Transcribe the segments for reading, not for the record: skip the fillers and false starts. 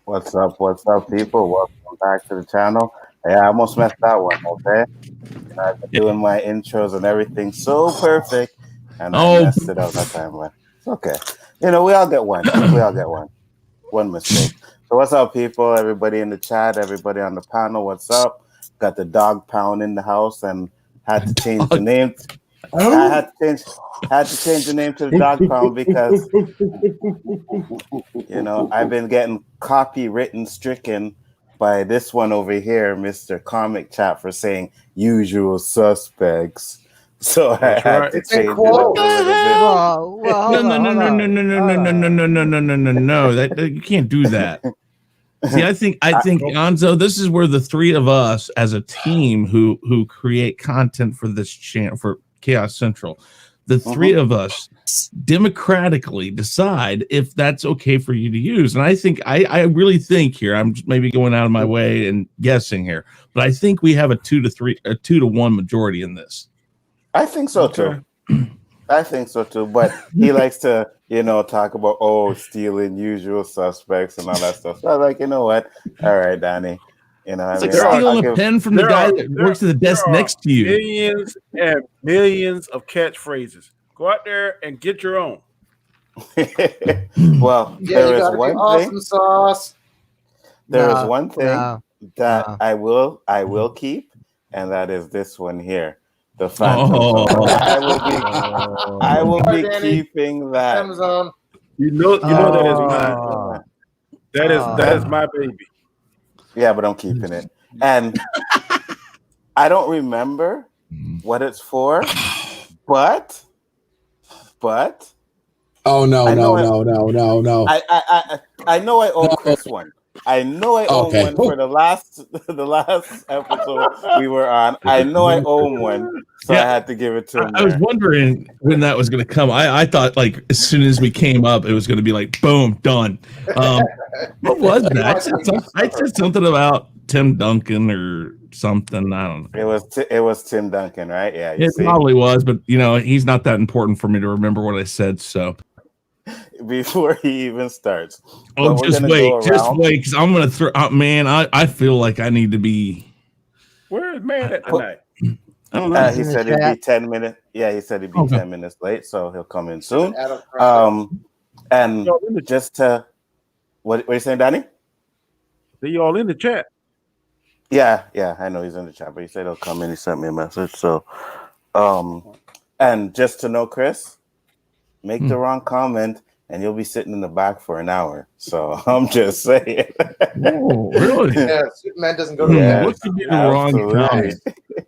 What's up, people? Welcome back to the channel. Yeah, I almost messed that one, okay? I've been doing my intros and everything so perfect, and I messed it up that time, but it's okay. You know, we all get one. We all get one. One mistake. So what's up, people? Everybody in the chat, everybody on the panel, what's up? Got the dog pound in the house and had to change the name. I had to change the name to the dog pound because you know I've been getting copywritten stricken by this one over here, Mr. Comic Chat, for saying usual suspects. So I had to change it a little bit. No. That you can't do that. See, I think Anzo, this is where the three of us as a team who create content for this channel for Chaos Central, the three of us democratically decide if that's okay for you to use. And I think I really think here, I'm maybe going out of my way and guessing here, but I think we have a 2 to 1 majority in this. I think so too. I think so too. But he likes to, talk about stealing usual suspects and all that stuff. So I'm like, you know what? All right, Danny. It's like stealing a pen from the guy that works at the desk next to you. Millions and millions of catchphrases. Go out there and get your own. Well, there is one thing. Sauce. There is one thing that I will keep, and that is this one here. The Phantom. I will be keeping that. Amazon. You know that is mine. That is my baby. Yeah, but I'm keeping it. And I don't remember what it's for, but oh no. I know I owe Chris one. I know I owe one for the last episode we were on. I know I owe one, so I had to give it to him. I was wondering when that was going to come. I thought like as soon as we came up, it was going to be like boom, done. What was that? I said something about Tim Duncan or something. I don't know. It was Tim Duncan, right? Yeah, it probably was, but he's not that important for me to remember what I said. So. Before he even starts. Oh, just wait, because I'm gonna throw. Man, I feel like I need to be. Where is man at tonight? I don't know. He said it'd be 10 minutes. Yeah, he said he'd be 10 minutes late, so he'll come in soon. And just to what are you saying, Danny? Are you all in the chat? Yeah, I know he's in the chat, but he said he'll come in. He sent me a message. So, and just to know, Chris. Make the wrong comment and you'll be sitting in the back for an hour. So I'm just saying. Oh, really? Yeah, Superman doesn't go to bed. What could be the wrong comment?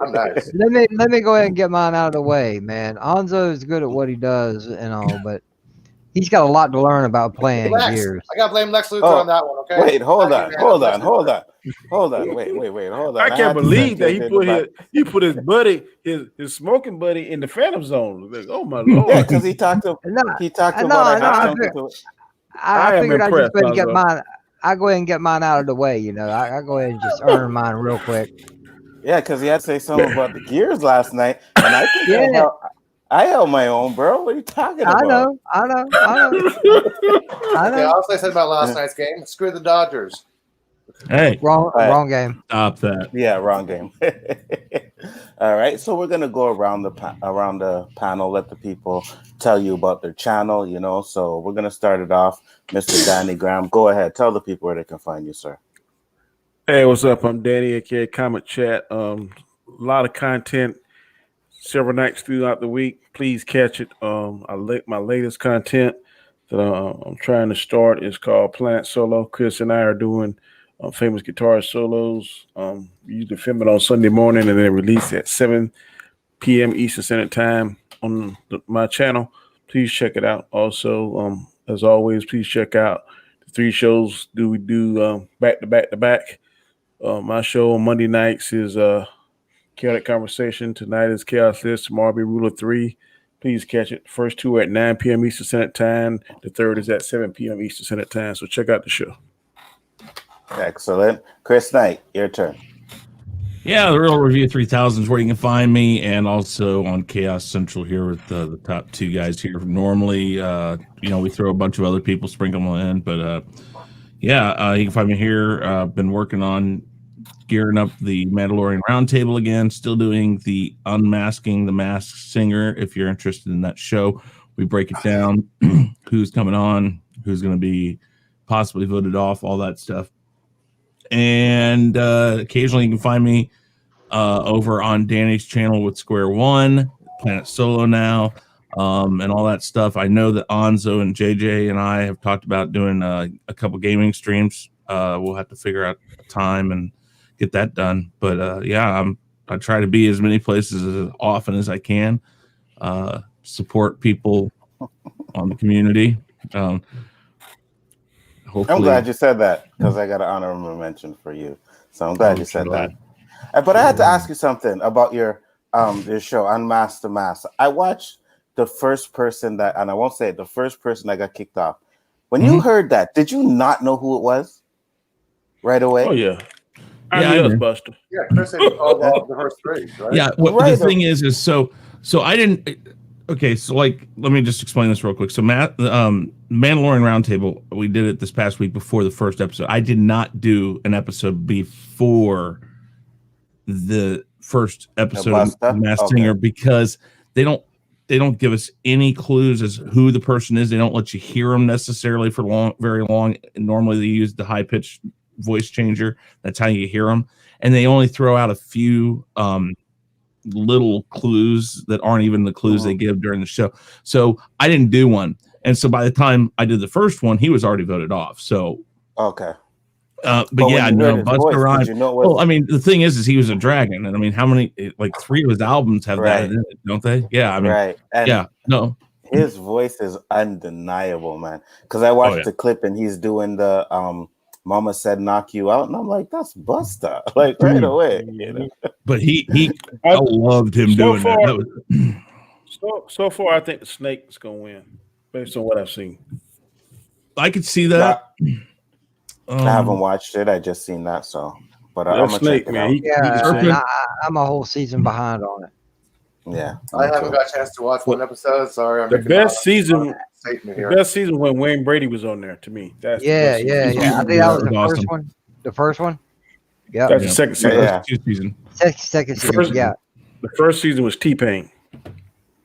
I'm nice. Let me go ahead and get mine out of the way, man. Anzo is good at what he does and all, but he's got a lot to learn about playing gears. I gotta blame Lex Luthor on that one, okay? Wait, hold on. Wait, hold on. I can't believe that he put his buddy, his smoking buddy in the Phantom Zone. Like, oh my Lord. Yeah, because he talked about I figured I'd just go ahead and get mine. I go ahead and get mine out of the way, I go ahead and just earn mine real quick. Yeah, because he had to say something about the gears last night, and I think I held my own, bro. What are you talking about? I know. Yeah, also I said about last night's game. Screw the Dodgers. Hey, wrong game. Stop that. Yeah, wrong game. All right, so we're gonna go around the panel, let the people tell you about their channel. So we're gonna start it off, Mr. Danny Graham. Go ahead, tell the people where they can find you, sir. Hey, what's up? I'm Danny, AKA Comic Chat. A lot of content, several nights throughout the week. Please catch it. My latest content that I'm trying to start is called Plant Solo. Chris and I are doing famous guitar solos. We usually film it on Sunday morning and then release at 7 p.m. Eastern Standard Time on my channel. Please check it out. Also, as always, please check out the 3 shows we do back to back. My show on Monday nights is Chaotic Conversation. Tonight is Khaos List. Tomorrow will be Rule of 3. Please catch it. The first 2 are at 9 p.m. Eastern Standard Time. The third is at 7 p.m. Eastern Standard Time. So check out the show. Excellent. Chris Knight, your turn. Yeah, the Real Review 3000 is where you can find me, and also on Chaos Central here with the top 2 guys here. Normally, we throw a bunch of other people, sprinkle them in, but Yeah, you can find me here. Been working on gearing up the Mandalorian Roundtable again. Still doing the Unmasking the Masked Singer. If you're interested in that show, we break it down. Who's coming on? Who's going to be possibly voted off? All that stuff. And occasionally, you can find me over on Danny's channel with Square One, Planet Solo now, and all that stuff. I know that Anzo and JJ and I have talked about doing a couple gaming streams. We'll have to figure out a time and get that done. But yeah, I try to be as many places as often as I can. Support people on the community. I'm glad you said that because I got an honorable mention for you. So I'm glad you said that. But I had to ask you something about your show, Unmask the Mask. I watched the first person that, and I won't say it, the first person that got kicked off. When you heard that, did you not know who it was right away? Oh yeah. I was Buster. Yeah, Chris said he called off the first three, right? Yeah, the thing is so I didn't. Okay, so like, let me just explain this real quick. So Mandalorian Roundtable, we did it this past week before the first episode. I did not do an episode before the first episode of Masked Singer because they don't give us any clues as who the person is. They don't let you hear them necessarily for very long. Normally they use the high pitched voice changer. That's how you hear them, and they only throw out a few little clues that aren't even the clues they give during the show. So I didn't do one, and so by the time I did the first one, he was already voted off. So okay. But yeah, no, Buster Rhymes. Well, I mean, the thing is he was a dragon, and I mean, how many? Like 3 of his albums have that in it, don't they? Yeah, I mean, And yeah, no, his voice is undeniable, man. Because I watched the clip, and he's doing the "Mama Said Knock You Out," and I'm like, that's Buster, like right away. You know? But I loved him doing that. So far, I think the Snake is gonna win, based on what I've seen. I could see that. I haven't watched it. I just seen that, so. But I'm gonna check it out. I'm a whole season behind on it. Yeah, I haven't got a chance to watch one episode. Sorry, the best season. The best season when Wayne Brady was on there. To me, that's yeah. I think that was the first one. The first one. Yeah, that's the second season. Second season. Yeah, the first season was T-Pain.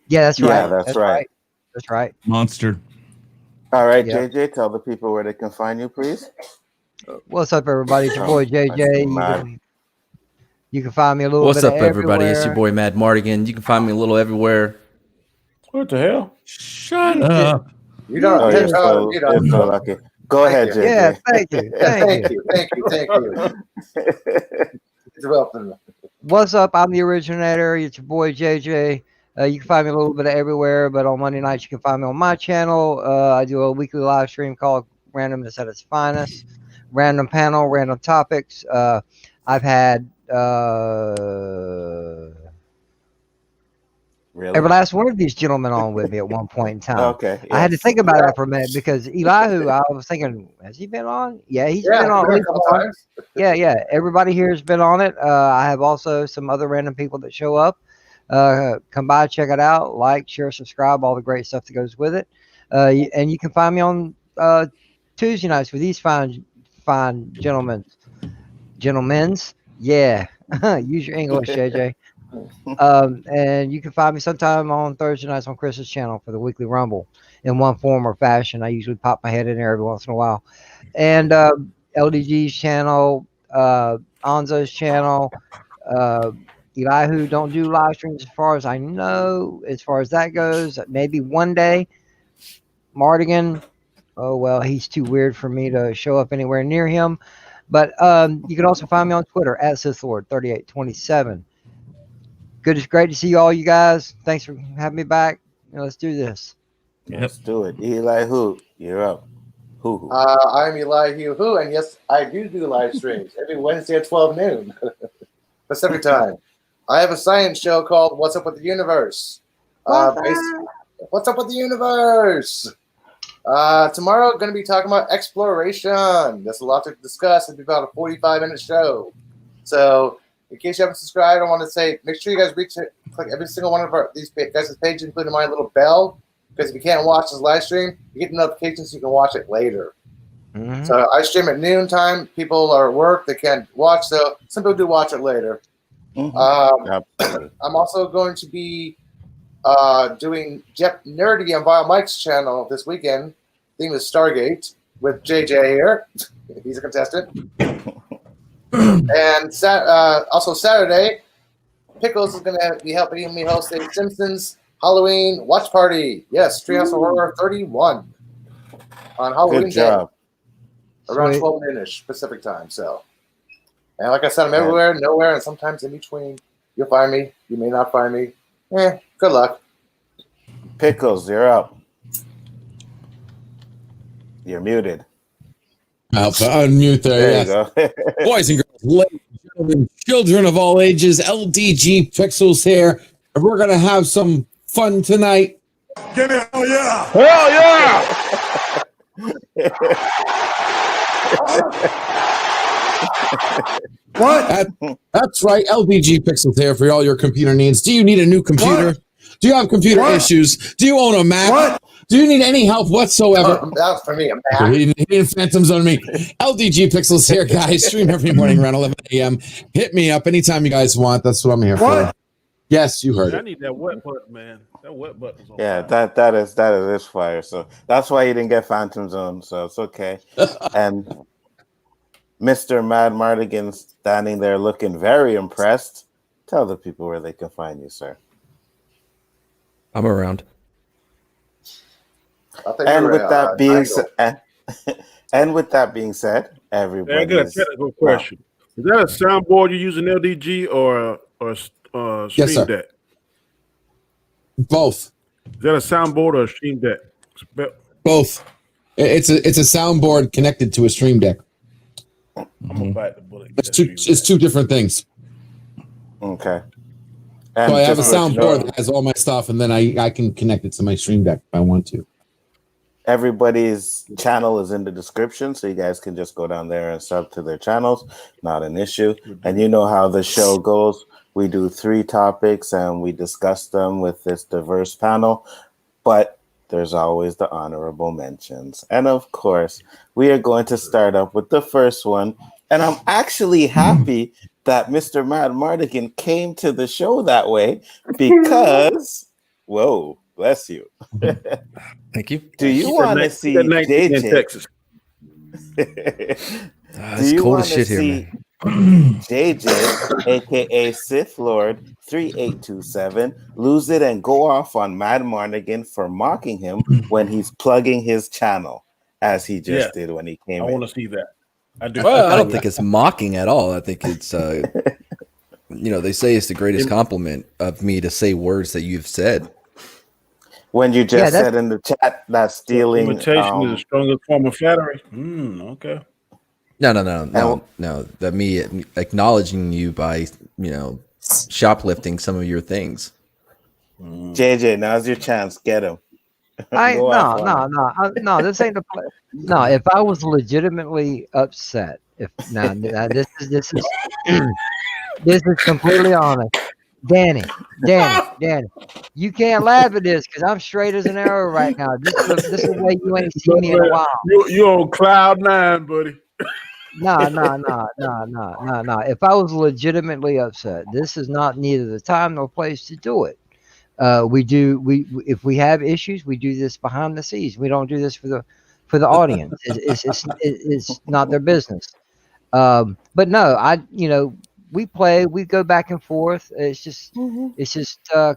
Yeah, that's right. Yeah, that's right. That's right. Monster. All right, JJ, tell the people where they can find you, please. What's up, everybody? It's your boy JJ. You can find me a little. What's bit up, everybody? everywhere. It's your boy Mad Mardigan. You can find me a little everywhere. What the hell? Shut up! You don't. You're so lucky. Go ahead, JJ. Yeah, thank you. Thank you. It's welcome. What's up? I'm the originator. It's your boy JJ. You can find me a little bit of everywhere, but on Monday nights you can find me on my channel. I do a weekly live stream called Randomness at its Finest. Random panel, random topics. I've had every last one of these gentlemen on with me at one point in time. Okay. Yes. I had to think about that for a minute because Elihu, I was thinking, has he been on? Yeah, he's been on. A couple times. Yeah. Everybody here has been on it. I have also some other random people that show up. Come by, check it out, like, share, subscribe, all the great stuff that goes with it. And you can find me on Tuesday nights with these fine gentlemen's. Yeah. Use your English, JJ. And you can find me sometime on Thursday nights on Chris's channel for the weekly Rumble in one form or fashion. I usually pop my head in there every once in a while. And LDG's channel, Anzo's channel, Elihu don't do live streams as far as I know. As far as that goes, maybe one day. Mardigan, oh well, he's too weird for me to show up anywhere near him. But you can also find me on Twitter at Sithlord3827. It's great to see all you guys. Thanks for having me back. Let's do this. Let's do it. Elihu, you're up. I'm Elihu-Who, and yes, I do live streams every Wednesday at 12 noon Pacific time. I have a science show called What's Up with the Universe. What's Up with the Universe? Tomorrow, going to be talking about exploration. There's a lot to discuss. It'll be about a 45-minute show. So, in case you haven't subscribed, I want to say, make sure you guys click every single one of these guys' pages, including my little bell. Because if you can't watch this live stream, you get the notifications so you can watch it later. So I stream at noontime. People are at work; they can't watch. So some people do watch it later. I'm also going to be doing Jeff Nerdy on Bio Mike's channel this weekend. Theme is Stargate with JJ here. He's a contestant. And also Saturday, Pickles is going to be helping me host a Simpsons Halloween watch party. Yes, Treehouse of Horror 31 on Halloween Good job. Day, around 12 noon-ish Pacific time. So, and like I said, I'm everywhere, nowhere, and sometimes in between. You'll find me. You may not find me. Good luck. Pickles, you're up. You're muted. I'll unmute there. There you go. Boys and girls, ladies and gentlemen, children of all ages, LDG Pixels here. And we're going to have some fun tonight. Give me hell yeah! Hell yeah! What? That's right. LDG Pixels here for all your computer needs. Do you need a new computer? What? Do you have computer issues? Do you own a Mac? What? Do you need any help whatsoever? That's for me. I'm back. He didn't phantoms on me. LDG Pixels here, guys. Stream every morning around 11 a.m. Hit me up anytime you guys want. That's what I'm here for. Yes, you heard I it. need that wet button, man. That wet button's on Yeah, fire. that is fire. So that's why you didn't get Phantom Zone. So it's okay. And Mr. Mad Mardigan standing there looking very impressed. Tell the people where they can find you, sir. I'm around. And with that being said, and with that being said, everybody. I got a technical question. Is that a soundboard you're using LDG or Stream Yes, sir. Deck? Both. Is that a soundboard or a Stream Deck? Both. It's a soundboard connected to a Stream Deck. I'm gonna bite the bullet. It's two different things. Okay. So I have a soundboard that has all my stuff, and then I can connect it to my Stream Deck if I want to. Everybody's channel is in the description, so you guys can just go down there and sub to their channels. Not an issue. And you know how the show goes. We do 3 topics and we discuss them with this diverse panel, but there's always the honorable mentions. And of course, we are going to start up with the first one. And I'm actually happy that Mr. Mad Mardigan came to the show that way because, whoa, bless you. Thank you. Do you want to see JJ in Texas? It's cold as shit here, man. JJ, AKA Sithlord3827, lose it and go off on Mad Mardigan for mocking him when he's plugging his channel, as he just did when he came in. I want to see that. I do. Well, I don't think it's mocking at all. I think it's, they say it's the greatest compliment of me to say words that you've said. When you just said in the chat that stealing imitation is the strongest form of flattery. Okay. No. That me acknowledging you by, shoplifting some of your things. JJ, now's your chance. Get him. No. This ain't the place. No, if I was legitimately upset, this is this is completely honest. Danny, you can't laugh at this because I'm straight as an arrow right now. This is the way you ain't seen me in a while. You on cloud 9, buddy. No. If I was legitimately upset, this is not neither the time nor place to do it. If we have issues, we do this behind the scenes. We don't do this for the audience. It's not their business. But no, we play, we go back and forth. It's just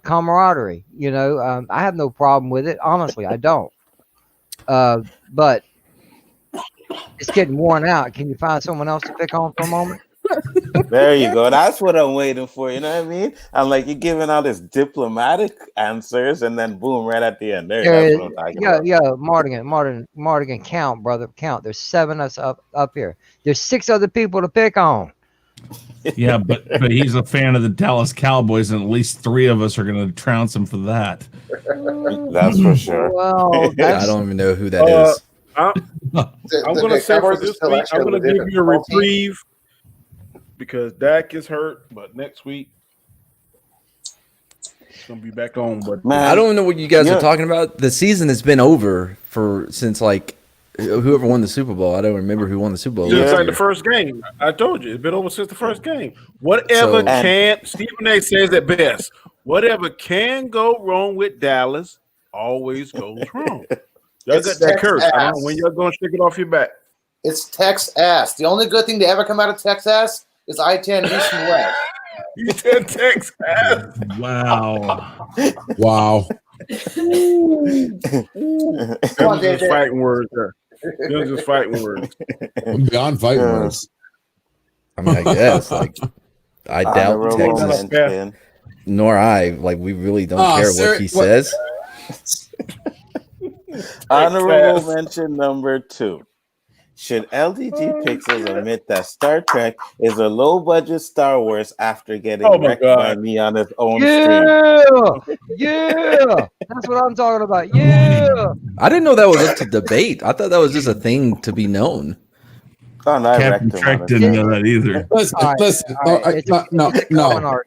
camaraderie. I have no problem with it. Honestly, I don't. But it's getting worn out. Can you find someone else to pick on for a moment? There you go. That's what I'm waiting for. You know what I mean? I'm like, you're giving out his diplomatic answers, and then boom, right at the end. That's what I'm talking about. Mardigan, count, brother, count. There's 7 of us up here. There's 6 other people to pick on. Yeah, but he's a fan of the Dallas Cowboys, and at least 3 of us are going to trounce him for that. That's for sure. Well, I don't even know who that is. I'm going to say for this week, I'm going to give you a reprieve because Dak is hurt, but next week it's going to be back on. But I don't know what you guys are talking about. The season has been over since like Whoever won the Super Bowl, I don't remember who won the Super Bowl. Just Yeah. like the first game. I told you, it's been over since the first game. Whatever So- can, Stephen A. says it best. Whatever can go wrong with Dallas always goes wrong. Y'all It's got that curse. I don't Texas. know when y'all gonna shake it off your back. It's Texas. The only good thing to ever come out of Texas is I-10 East and West. You said Texas. Wow. Wow. Come on, Them just JJ. fighting words there. Them just fighting words. I'm beyond fighting Yeah. words. I mean, I guess like I doubt Honorable Texas, mention. nor I. Like we really don't Oh, care sir, what he what- says. Honorable mention number 2. Should LDG Pixels admit that Star Trek is a low-budget Star Wars after getting Oh my wrecked by God. me on his own stream? Yeah. That's what I'm talking about. Yeah. I didn't know that was up to debate. I thought that was just a thing to be known. Oh, no, I Captain wrecked him Trek on didn't his know that either. Listen, All right, listen. all right. Oh, It's a common no. argument.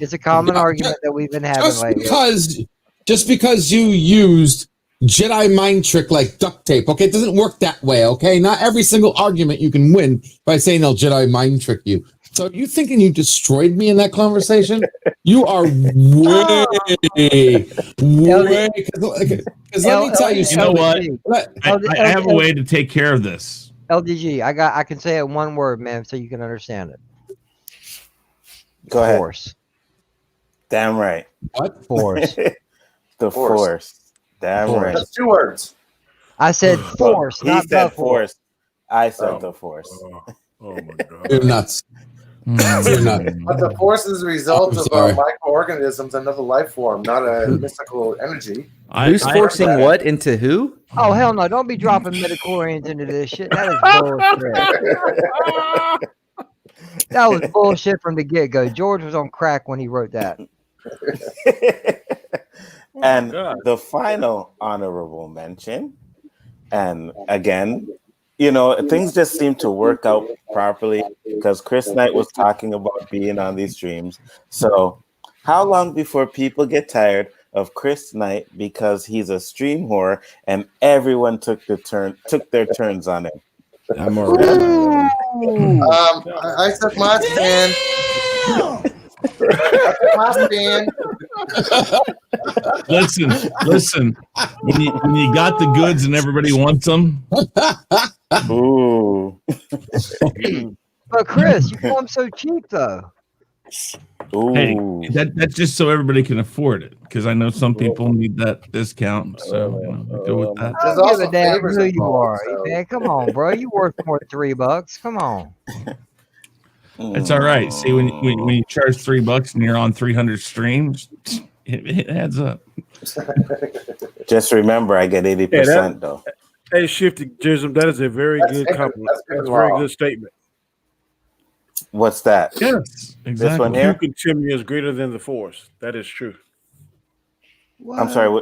It's a common argument that we've been having lately. Just because you used Jedi mind trick like duct tape, okay, it doesn't work that way, okay? Not every single argument you can win by saying they'll Jedi mind trick you. So you thinking you destroyed me in that conversation? You are way. Because let me tell you You know something. what? I have a way to take care of this. LDG, I can say it in one word, man, so you can understand it. Go ahead. Force. Damn right. What? Force. The Force. Damn Force. right. That's 2 words. I said force, He not said the force. Force. I said the Force. Oh my God. You're nuts. You're nuts. But the force is a result I'm of sorry. microorganisms, another life form, not a mystical energy. Who's forcing what into who? Oh hell no! Don't be dropping midichlorians into this shit. That is bullshit. That was bullshit from the get go. George was on crack when he wrote that. And God. the final honorable mention, and again, you know, things just seem to work out properly because Chris Knight was talking about being on these streams. So, how long before people get tired of Chris Knight because he's a stream whore and everyone took their turns on him? I'm already. I took my stand. I took my stand. Listen. When you got the goods and everybody wants them, Ooh. But Chris, you know I'm so cheap though. Ooh. hey, that's just so everybody can afford it. Because I know some people need that discount, so you know, we go with that. I There's don't give also a damn favors who you involved, are, so- man. Come on, bro. You worth more than $3. Come on. It's all right. See, when you charge $3 and you're on 300 streams, it adds up. Just remember, I get 80% though. Hey, Shifty Jism, that is a very That's good good. compliment. That's good That's a very law. good statement. What's that? Yes, This exactly. one You here? continue is greater than the force. That is true. I'm sorry.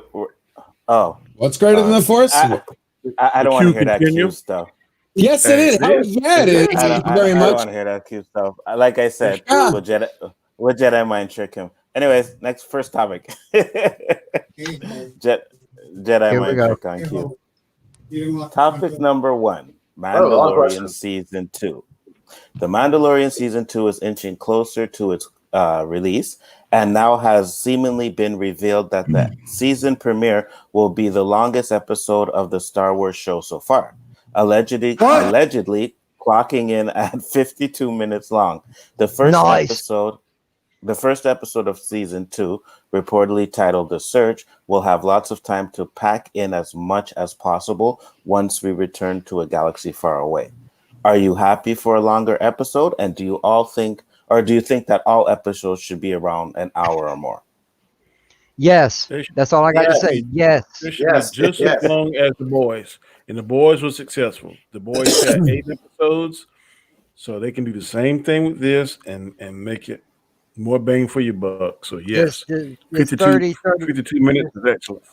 Oh, What's greater than the force? I don't want to hear that continue? cute stuff. Yes, it is. Oh, yeah, it is. Thank you very I don't much. want to hear that cute stuff. Like I said, Yeah. we'll Jedi mind trick him. Anyways, first topic. Jedi Here we mind go. trick on Q. Topic number 1: long Mandalorian question. season 2. The Mandalorian season 2 is inching closer to its release, and now has seemingly been revealed that the season premiere will be the longest episode of the Star Wars show so far. Allegedly clocking in at 52 minutes long. The first episode of season 2, reportedly titled The Search, will have lots of time to pack in as much as possible once we return to a galaxy far away. Are you happy for a longer episode? And do you think that all episodes should be around an hour or more? Yes. That's all I got to say. Yes. This should be just as long as the boys. And the boys were successful. The boys had 8 episodes, so they can do the same thing with this and make it more bang for your buck. So yes, This 52 minutes is excellent.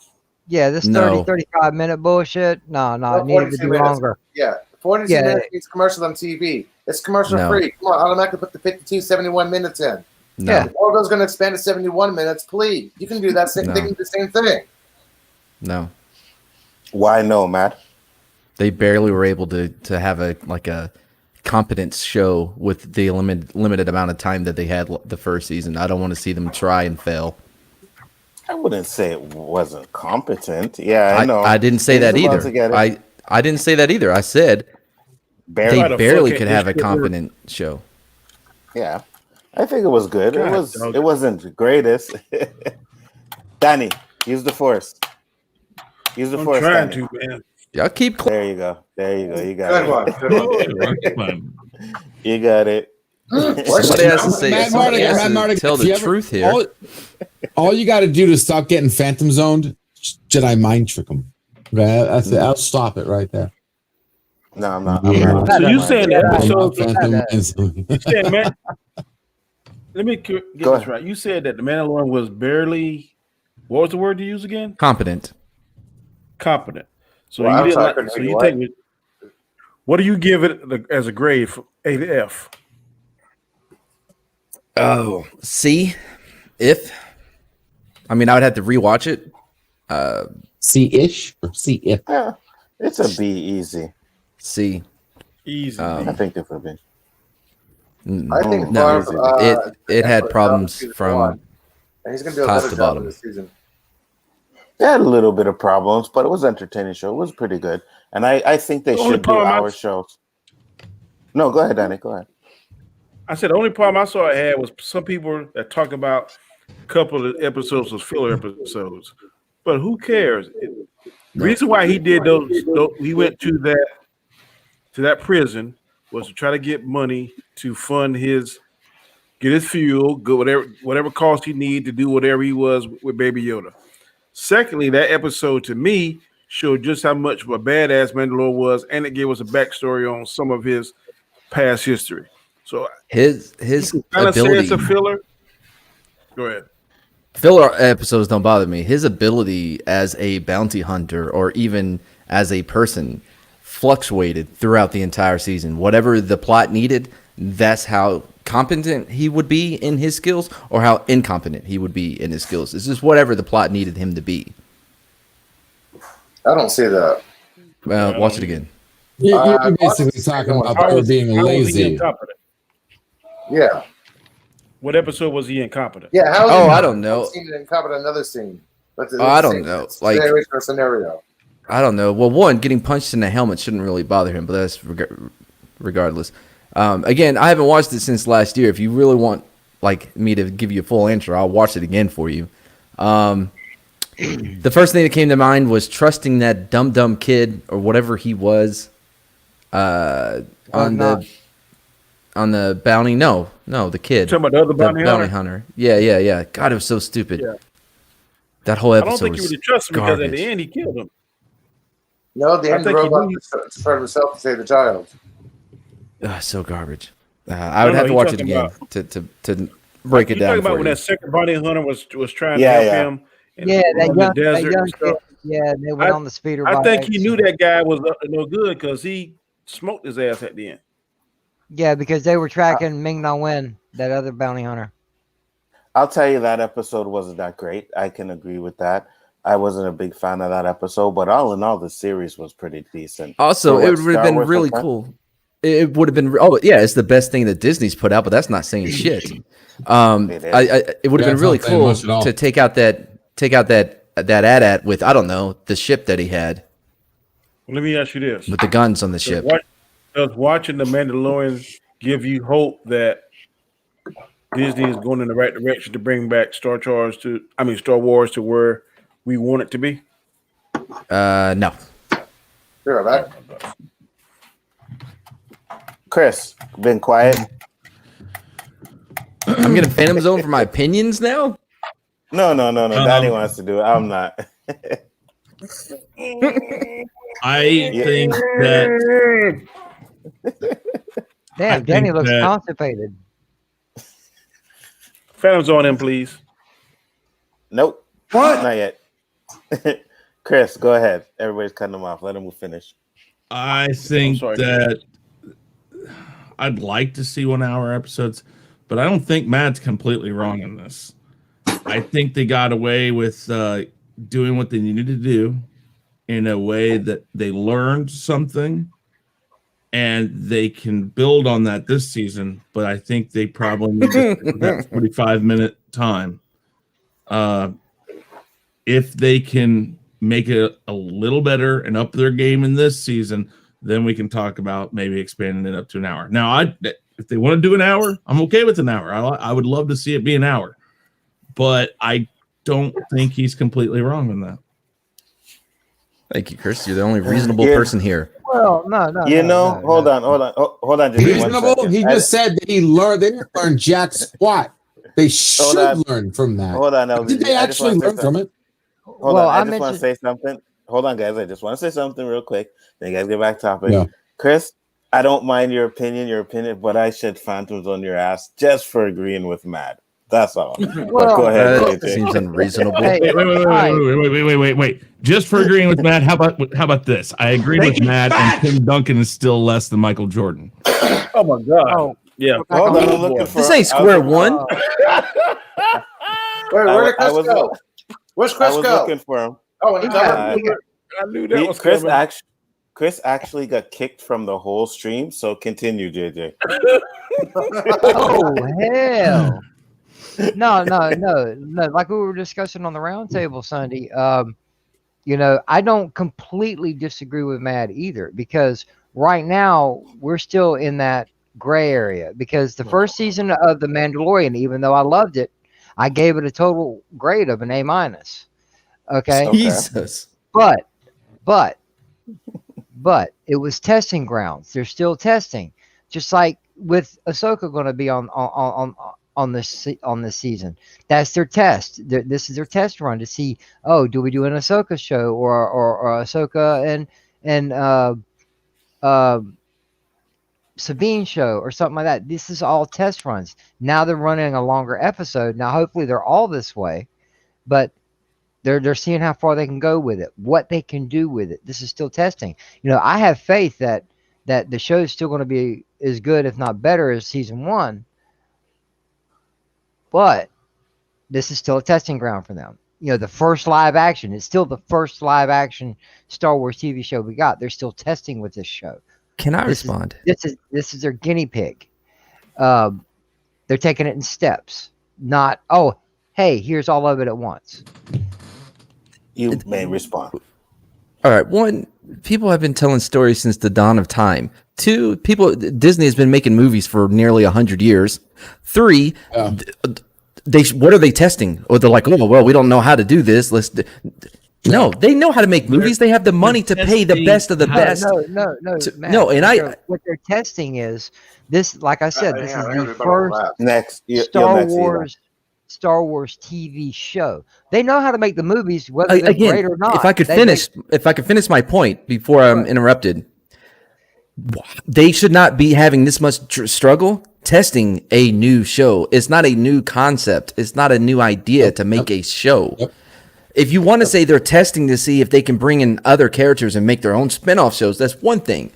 Yeah, this 35 minute bullshit. No, it needed to be longer. Yeah, 42 minutes means commercials on TV. It's commercial free. Come on, automatically put the 71 minutes in. No. Yeah. Orville's going to expand to 71 minutes. Please, you can do that. They can do the same thing. No. Why no, Matt? They barely were able to have a competence show with the limited amount of time that they had the first season. I don't want to see them try and fail. I wouldn't say it wasn't competent. Yeah, I know. I didn't say that either. I didn't say that either. I said they barely could have a competent show. Yeah, I think it was good. It wasn't the greatest. Danny, use the force. Use the force. Trying Danny. to, man. Y'all keep. There you go. You got it. Good one. You got it. Somebody has to say it. Somebody has to tell the truth here. All you got to do to stop getting phantom zoned, Jedi mind trick them. Okay, that's it. I'll stop it right there. No, I'm not. So you saying that episode? Phantom Said, man, let me get this right. You said that the Mandalorian was barely. What was the word you use again? Competent. So you didn't like. So you take. What do you give it as a grade from A to F? Oh, C. If. I mean, I would have to rewatch it. C-ish or C-if? Yeah, it's a B easy. C. Easy. I think it would be. I think no, it had problems from he's going to do a top better to job bottom. this season. It had a little bit of problems, but it was an entertaining show. It was pretty good. And I think they should do our shows. No, go ahead, Danny. Go ahead. I said the only problem I saw it had was some people that talk about a couple of episodes was filler episodes. But who cares? The reason why he did those he went to that prison was to try to get money to fund get his fuel, go whatever cost he needed to do whatever he was with Baby Yoda. Secondly, that episode to me showed just how much of a badass Mandalore was, and it gave us a backstory on some of his past history. So his kind of say ability. it's a filler. Go ahead. Filler episodes don't bother me. His ability as a bounty hunter or even as a person fluctuated throughout the entire season. Whatever the plot needed, that's how competent he would be in his skills or how incompetent he would be in his skills. It's just whatever the plot needed him to be. I don't see that. Well, watch it again. You're basically talking about her being lazy. Yeah. What episode was he incompetent? Yeah. I don't know. One scene incompetent, another scene. But I don't know. Like scenario. I don't know. Well, one, getting punched in the helmet shouldn't really bother him, but that's regardless. Again, I haven't watched it since last year. If you really want me to give you a full answer, I'll watch it again for you. The first thing that came to mind was trusting that dumb kid or whatever he was on the bounty. No, the kid. You're talking about the other bounty hunter. Yeah. God, it was so stupid. Yeah. That whole episode. I don't think you really trust him because at the end he killed him. No, the end the robot started himself to save the child. So garbage. I would have to watch it again to break it down. You talking about when that second bounty hunter was trying to help him? That young kid. Yeah, they went on the speeder. I think he knew that guy was no good because he smoked his ass at the end. Yeah, because they were tracking Ming-Na Wen, that other bounty hunter. I'll tell you that episode wasn't that great. I can agree with that. I wasn't a big fan of that episode, but all in all, the series was pretty decent. Also, it would have been really cool. It would have been. Oh, yeah, it's the best thing that Disney's put out, but that's not saying shit. It would have been really cool to take out that AT-AT with, I don't know, the ship that he had. Let me ask you this: with the guns on the ship. Does watching The Mandalorian give you hope that Disney is going in the right direction to bring back Star Wars to where we want it to be? No. Sure, that. Chris, been quiet. I'm getting Phantom Zone for my opinions now? No. Danny wants to do it. I'm not. I think that. Damn, Danny looks constipated. Phantom's on him, please. Nope. What? Not yet. Chris, go ahead. Everybody's cutting him off. Let him finish. I think that I'd like to see 1 hour episodes, but I don't think Matt's completely wrong in this. I think they got away with doing what they needed to do. in a way that they learned something and they can build on that this season, but I think they probably need to that 45-minute time. If they can make it a little better and up their game in this season, then we can talk about maybe expanding it up to an hour. Now, if they want to do an hour, I'm okay with an hour. I would love to see it be an hour, but I don't think he's completely wrong in that. Thank you, Chris. You're the only reasonable person here. Well, no. Hold on. Reasonable? He just said that they didn't learn jack squat. They should learn from that. Hold on, LDG. Did they actually learn from it? I just want to say something. Hold on, guys. I just want to say something real quick. Then you guys get back to topic. Yeah. Chris, I don't mind your opinion, but I shed phantoms on your ass just for agreeing with Matt. That's all. Well, go ahead. That seems unreasonable. Hey, Wait. Just for agreeing with Matt, how about this? I agree with Matt, and Tim Duncan is still less than Michael Jordan. Oh my God. Oh, Yeah. Hold on, I'm looking for. This ain't square one. Where did Chris go? Where's Chris I was go? looking for him. Oh, and I knew that was Chris coming. Chris actually got kicked from the whole stream. So continue, JJ. oh hell. No. Like we were discussing on the roundtable Sunday, I don't completely disagree with Matt either, because right now we're still in that gray area, because the first season of The Mandalorian, even though I loved it, I gave it a total grade of an A-. Okay. Jesus. But it was testing grounds. They're still testing, just like with Ahsoka going to be on this season. That's their test. This is their test run to see, do we do an Ahsoka show or Ahsoka and Sabine show or something like that. This is all test runs. Now they're running a longer episode. Now hopefully they're all this way, but they're seeing how far they can go with it, what they can do with it. This is still testing. I have faith that the show is still going to be as good, if not better, as season 1. But this is still a testing ground for them. The first live action, it's still the first live action Star Wars TV show we got. They're still testing with this show. Can I respond? This is their guinea pig. They're taking it in steps, not, hey, here's all of it at once. You may respond. All right. 1, people have been telling stories since the dawn of time. 2, Disney has been making movies for nearly 100 years. 3, what are they testing? Or they're like, we don't know how to do this. No, they know how to make movies. They have the money to pay the best of the best. No. What they're testing is this. Like I said, this is the first Star Wars TV show. They know how to make the movies, whether they're great or not. If I could finish my point before I'm interrupted, they should not be having this much struggle testing a new show. It's not a new concept. It's not a new idea to make a show. If you want to say they're testing to see if they can bring in other characters and make their own spin-off shows, that's one thing.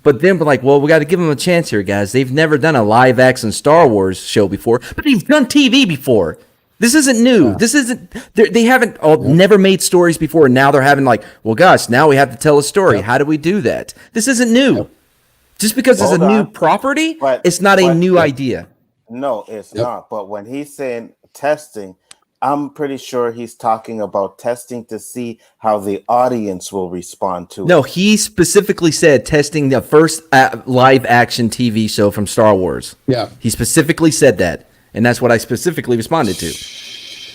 But then we got to give them a chance here, guys. They've never done a live-action Star Wars show before, but they've done TV before. This isn't new. Yeah. This isn't. They haven't never made stories before, and now they're having now we have to tell a story. Yep. How do we do that? This isn't new. Yep. Just because it's a new property, it's not a new idea. No, it's not. But when he's saying testing, I'm pretty sure he's talking about testing to see how the audience will respond to it. No, he specifically said testing the first live action TV show from Star Wars. Yeah. He specifically said that, and that's what I specifically responded to.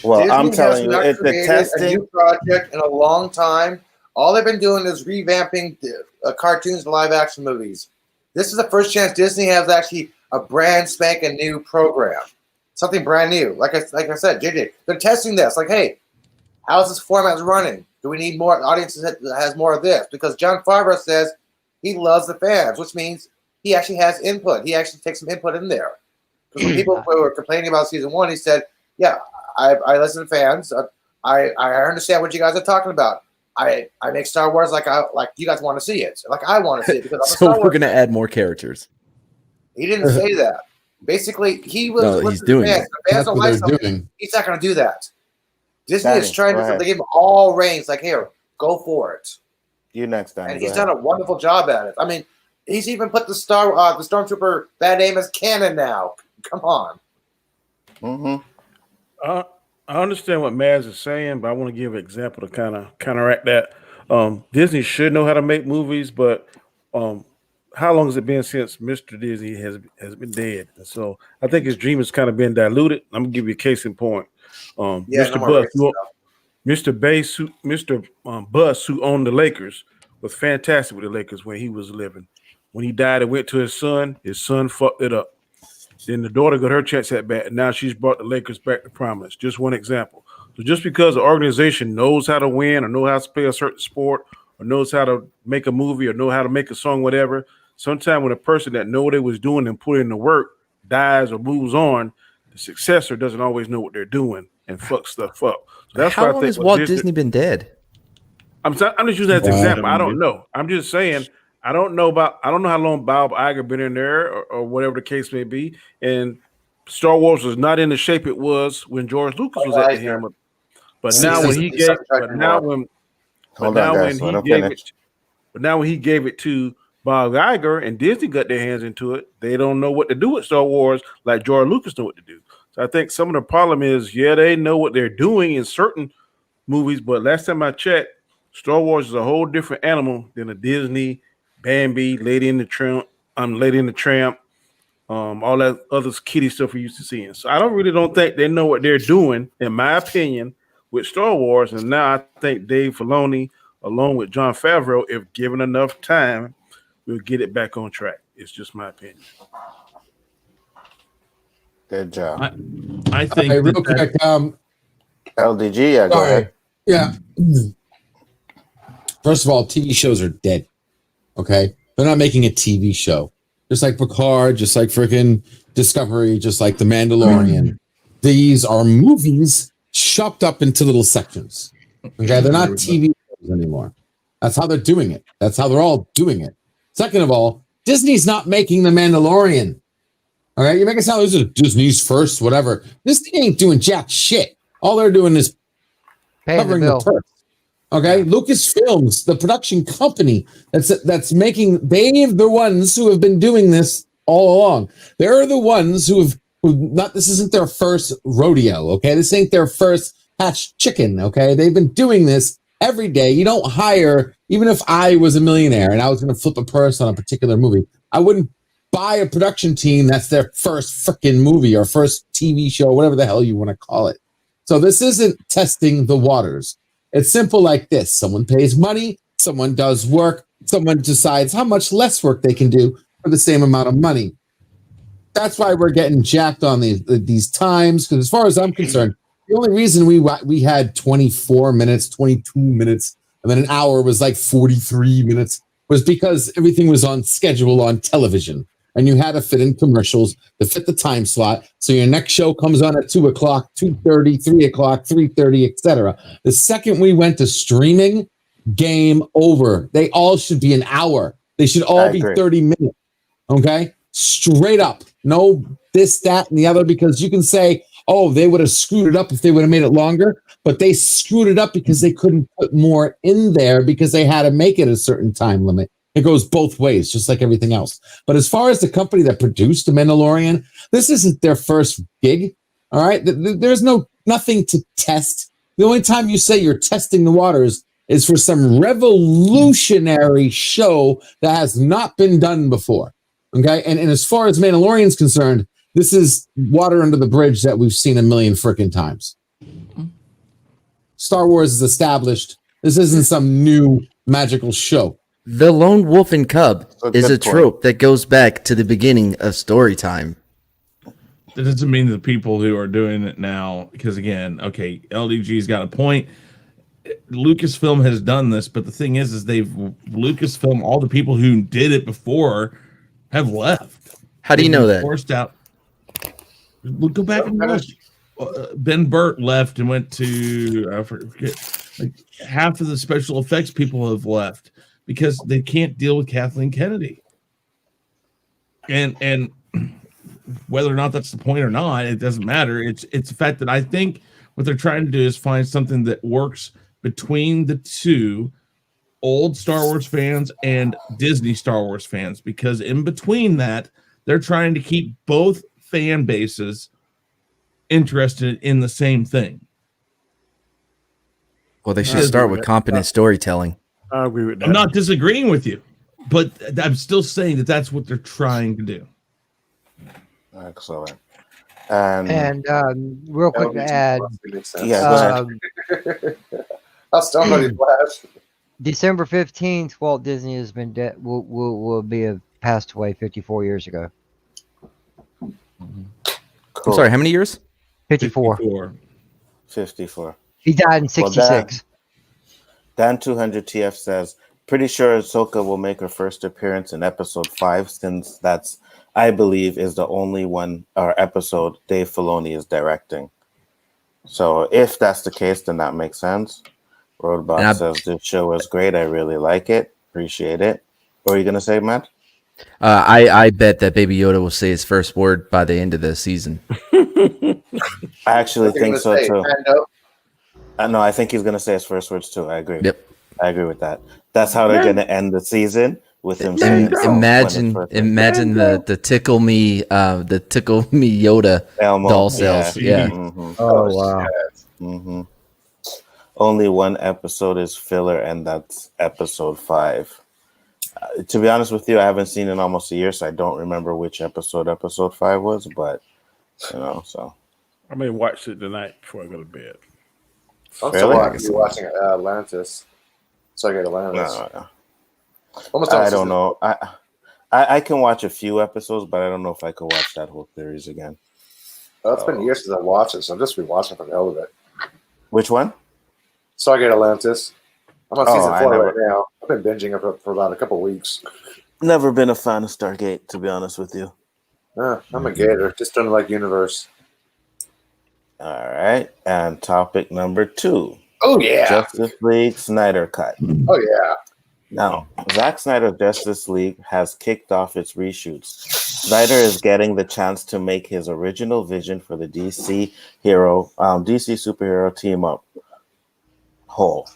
Well, Disney I'm telling you, it's the testing. A new project in a long time. All they've been doing is revamping cartoons and live action movies. This is the first chance Disney has actually a brand spanking new program. Something brand new. Like I said, JJ, they're testing this. Like, hey, how's this format running? Do we need more audiences that has more of this? Because Jon Favreau says he loves the fans, which means he actually has input. He actually takes some input in there. Because when people were complaining about season 1, he said, yeah, I listen to fans. I understand what you guys are talking about. I make Star Wars like you guys want to see it. Like I want to see it. Because so we're going to add more characters. He didn't say that. Basically, he was. No, he's doing it. The fans don't like something. He's not going to do that. Disney is trying to give him all reins. Like, here, go for it. You next, Danny. And Go he's ahead. done a wonderful job at it. I mean, he's even put the Stormtrooper bad name as canon now. Come on. I understand what Maz is saying, but I want to give an example to kind of counteract that. Disney should know how to make movies, but how long has it been since Mr. Disney has been dead? And so I think his dream has kind of been diluted. I'm gonna give you a case in point. Mr. Bus, who owned the Lakers, was fantastic with the Lakers when he was living. When he died, it went to his son. His son fucked it up. Then the daughter got her chance at bat, and now she's brought the Lakers back to prominence. Just one example. So just because the organization knows how to win or knows how to play a certain sport or knows how to make a movie or know how to make a song, whatever, sometimes when a person that know what they was doing and put in the work dies or moves on, the successor doesn't always know what they're doing and fuck stuff up. So that's How long has Walt Disney been dead? I'm just using that as an example. I don't know. I'm just saying I don't know how long Bob Iger been in there or whatever the case may be. And Star Wars was not in the shape it was when George Lucas was at the helm. But now when he gave it to Bob Iger and Disney got their hands into it, they don't know what to do with Star Wars like George Lucas know what to do. So I think some of the problem is, they know what they're doing in certain movies, but last time I checked, Star Wars is a whole different animal than a Disney, Bambi, Lady in the Tramp, all that other kiddie stuff we used to seeing. So I don't think they know what they're doing, in my opinion, with Star Wars. And now I think Dave Filoni, along with Jon Favreau, if given enough time, will get it back on track. It's just my opinion. Good job. I think real quick, LDG, yeah, go ahead. Yeah. First of all, TV shows are dead. Okay? They're not making a TV show. Just like Picard, just like freaking Discovery, just like The Mandalorian. These are movies chopped up into little sections. Okay? They're not TV shows anymore. That's how they're doing it. That's how they're all doing it. Second of all, Disney's not making The Mandalorian. All right? You make it sound like this is Disney's first, whatever. Disney ain't doing jack shit. All they're doing is covering the turf. Okay, Lucasfilms, the production company that's making, they're the ones who have been doing this all along. They're the ones who not, this isn't their first rodeo, okay? This ain't their first hatched chicken, okay? They've been doing this every day. You don't hire, even if I was a millionaire and I was going to flip a purse on a particular movie, I wouldn't buy a production team that's their first freaking movie or first TV show, whatever the hell you want to call it. So this isn't testing the waters. It's simple like this. Someone pays money, someone does work, someone decides how much less work they can do for the same amount of money. That's why we're getting jacked on these times, because as far as I'm concerned, the only reason we had 24 minutes, 22 minutes, and then an hour was like 43 minutes was because everything was on schedule on television. And you had to fit in commercials to fit the time slot. So your next show comes on at 2 o'clock, 2:30, 3 o'clock, 3:30, etc. The second we went to streaming, game over. They all should be an hour. They should all be 30 minutes. Okay? Straight up. No this, that, and the other, because you can say, oh, they would have screwed it up if they would have made it longer. But they screwed it up because they couldn't put more in there because they had to make it a certain time limit. It goes both ways, just like everything else. But as far as the company that produced The Mandalorian, this isn't their first gig. All right. There's nothing to test. The only time you say you're testing the waters is for some revolutionary show that has not been done before. Okay. And as far as Mandalorian's concerned, this is water under the bridge that we've seen a million freaking times. Star Wars is established. This isn't some new magical show. The lone wolf and cub is a trope that goes back to the beginning of story time. That doesn't mean the people who are doing it now, because again, okay, LDG's got a point. Lucasfilm has done this, but the thing is Lucasfilm, all the people who did it before have left. How do you know that? Forced out. We'll go back and look. Ben Burt left and went to, I forget, like half of the special effects people have left because they can't deal with Kathleen Kennedy. And whether or not that's the point or not, it doesn't matter. It's the fact that I think what they're trying to do is find something that works between the two, old Star Wars fans and Disney Star Wars fans, because in between that, they're trying to keep both fan bases interested in the same thing. Well, they should start with competent storytelling. I agree with that. I'm not disagreeing with you, but I'm still saying that that's what they're trying to do. Excellent. And real quick to add, yeah, I'll start on Flash. December 15th, Walt Disney has been dead. Will passed away 54 years ago. cool. I'm sorry, how many years? 54. 54. He died in 66. Dan 200TF says, pretty sure Ahsoka will make her first appearance in episode 5, since that's, I believe, is the only one or episode Dave Filoni is directing. So if that's the case, then that makes sense. Roadbot says, this show is great. I really like it. Appreciate it. What are you going to say, Matt? I bet that Baby Yoda will say his first word by the end of the season. I actually think so, too. No, I think he's going to say his first words, too. I agree. Yep. I agree with that. That's how they're going to end the season, with him saying imagine the tickle me Yoda Elmo, doll cells. Yeah. Mm-hmm. Oh, wow. Mm-hmm. Only one episode is filler, and that's episode 5. To be honest with you, I haven't seen it in almost a year, so I don't remember which episode 5 was, but, so. I may watch it tonight before I go to bed. I'm still watching Atlantis. So I get Atlantis. No. Almost I don't know. I can watch a few episodes, but I don't know if I could watch that whole series again. Well, it's been years since I watched it, so I'm just rewatching it for the hell of it. Which one? Stargate Atlantis. I'm on season 4 right now. I've been binging it for about a couple weeks. Never been a fan of Stargate, to be honest with you. I'm a gator. Just don't like universe. All right. And topic number 2. Oh, yeah. Justice League Snyder Cut. Oh, yeah. Now, Zack Snyder's Justice League has kicked off its reshoots. Snyder is getting the chance to make his original vision for the DC superhero team up whole,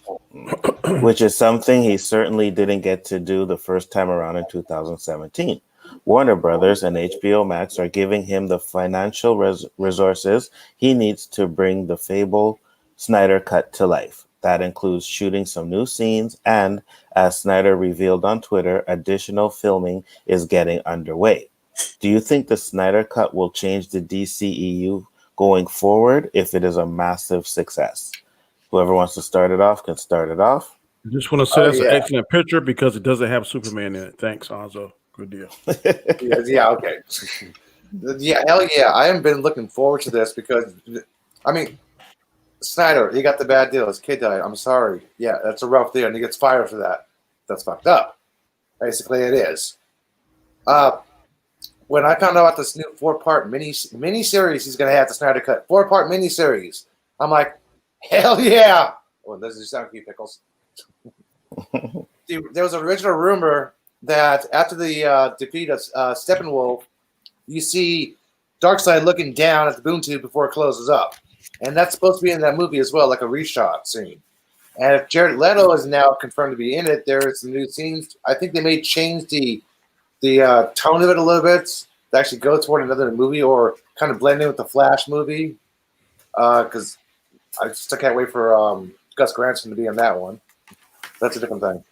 which is something he certainly didn't get to do the first time around in 2017. Warner Brothers and HBO Max are giving him the financial resources he needs to bring the fabled Snyder Cut to life. That includes shooting some new scenes, and as Snyder revealed on Twitter, additional filming is getting underway. Do you think the Snyder Cut will change the DCEU going forward if it is a massive success? Whoever wants to start it off can start it off. I just want to say it's an excellent picture because it doesn't have Superman in it. Thanks, Hanzo. Good deal. Yeah, okay. Yeah, hell yeah. I haven't been looking forward to this because, I mean, Snyder, he got the bad deal. His kid died. I'm sorry. Yeah, that's a rough deal, and he gets fired for that. That's fucked up. Basically, it is. When I found out about this new 4-part mini-series he's going to have the Snyder Cut, 4-part mini-series, I'm like, hell yeah. Well, this is sound cute, Pickles. There was an original rumor that after the defeat of Steppenwolf, you see Darkseid looking down at the boom tube before it closes up. And that's supposed to be in that movie as well, like a reshot scene. And if Jared Leto is now confirmed to be in it, there's some new scenes. I think they may change the tone of it a little bit to actually go toward another movie or kind of blend in with the Flash movie. Because I just can't wait for Gus Granson to be in that one. That's a different thing.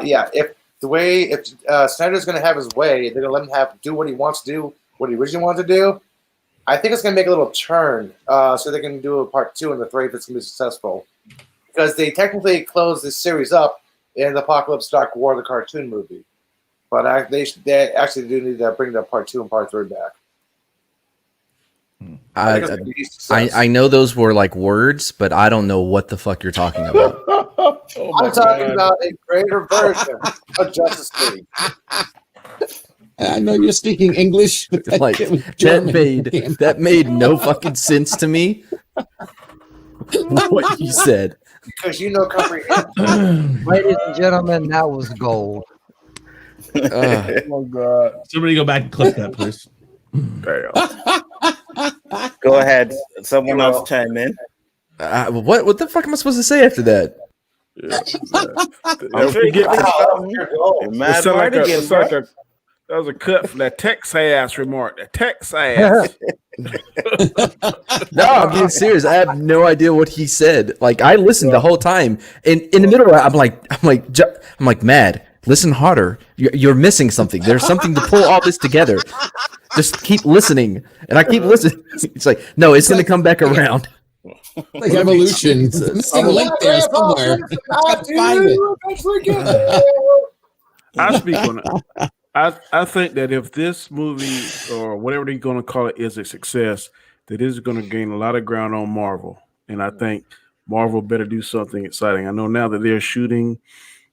Yeah, if Snyder's going to have his way, they're going to let him do what he wants to do, what he originally wanted to do. I think it's going to make a little turn so they can do a part 2 in the 3 if it's going to be successful. Because they technically closed this series up in the Apocalypse Dark War, the cartoon movie. But they actually do need to bring the part 2 and part 3 back. I know those were like words, but I don't know what the fuck you're talking about. I'm talking about a greater version of Justice League. I know you're speaking English, but that made no fucking sense to me. What you said. Because you know comprehension. Ladies and gentlemen, that was gold. Oh my god! Somebody go back and clip that, please. Damn. Go ahead. Someone else chime in. What the fuck am I supposed to say after that? That was a cut from that Texas remark. That Texas. No, I'm being serious. I have no idea what he said. Like I listened the whole time, and in the middle, I'm like, Mad. Listen harder. You're missing something. There's something to pull all this together. Just keep listening, and I keep listening. It's like, no, it's going to come back around. Like evolution. Missing a link there somewhere. Find it. I speak on it. I think that if this movie or whatever they're going to call it is a success, that is going to gain a lot of ground on Marvel, and I think Marvel better do something exciting. I know now that they're shooting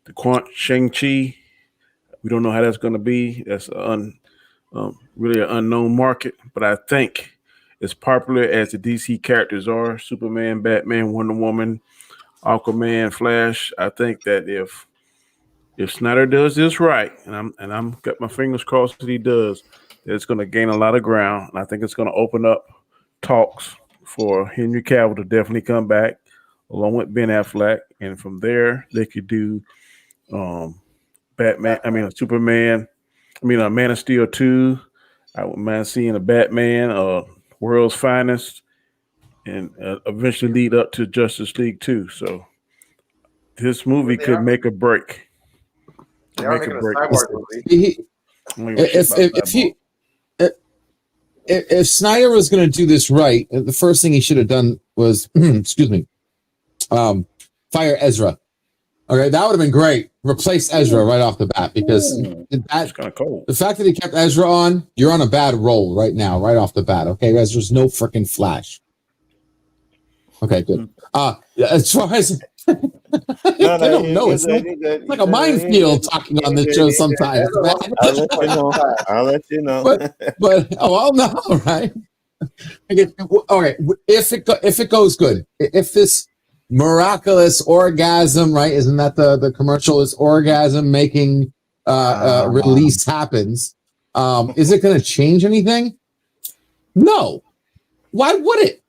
the Shang-Chi. We don't know how that's going to be. That's really an unknown market, but I think as popular as the DC characters are, Superman, Batman, Wonder Woman, Aquaman, Flash, I think that if Snyder does this right, and I'm got my fingers crossed that he does, that it's going to gain a lot of ground, and I think it's going to open up talks for Henry Cavill to definitely come back, along with Ben Affleck, and from there they could do Superman. Man of Steel 2. I wouldn't mind seeing a Batman, World's Finest, and eventually lead up to Justice League 2. So this movie could make a break. They are making a cyborg movie. If Snyder was going to do this right, the first thing he should have done was, fire Ezra. Okay, that would have been great. Replace Ezra right off the bat, because that's kind of cold. The fact that he kept Ezra on, you're on a bad roll right now, right off the bat. Okay, Ezra's no freaking Flash. Okay, good. As far as I don't know, it's like a minefield talking on this show sometimes. I'll let you know. But I'll know, right? Okay, if it goes good, if this miraculous orgasm, right? Isn't that the commercial? Is orgasm making release happens? Is it going to change anything? No. Why would it?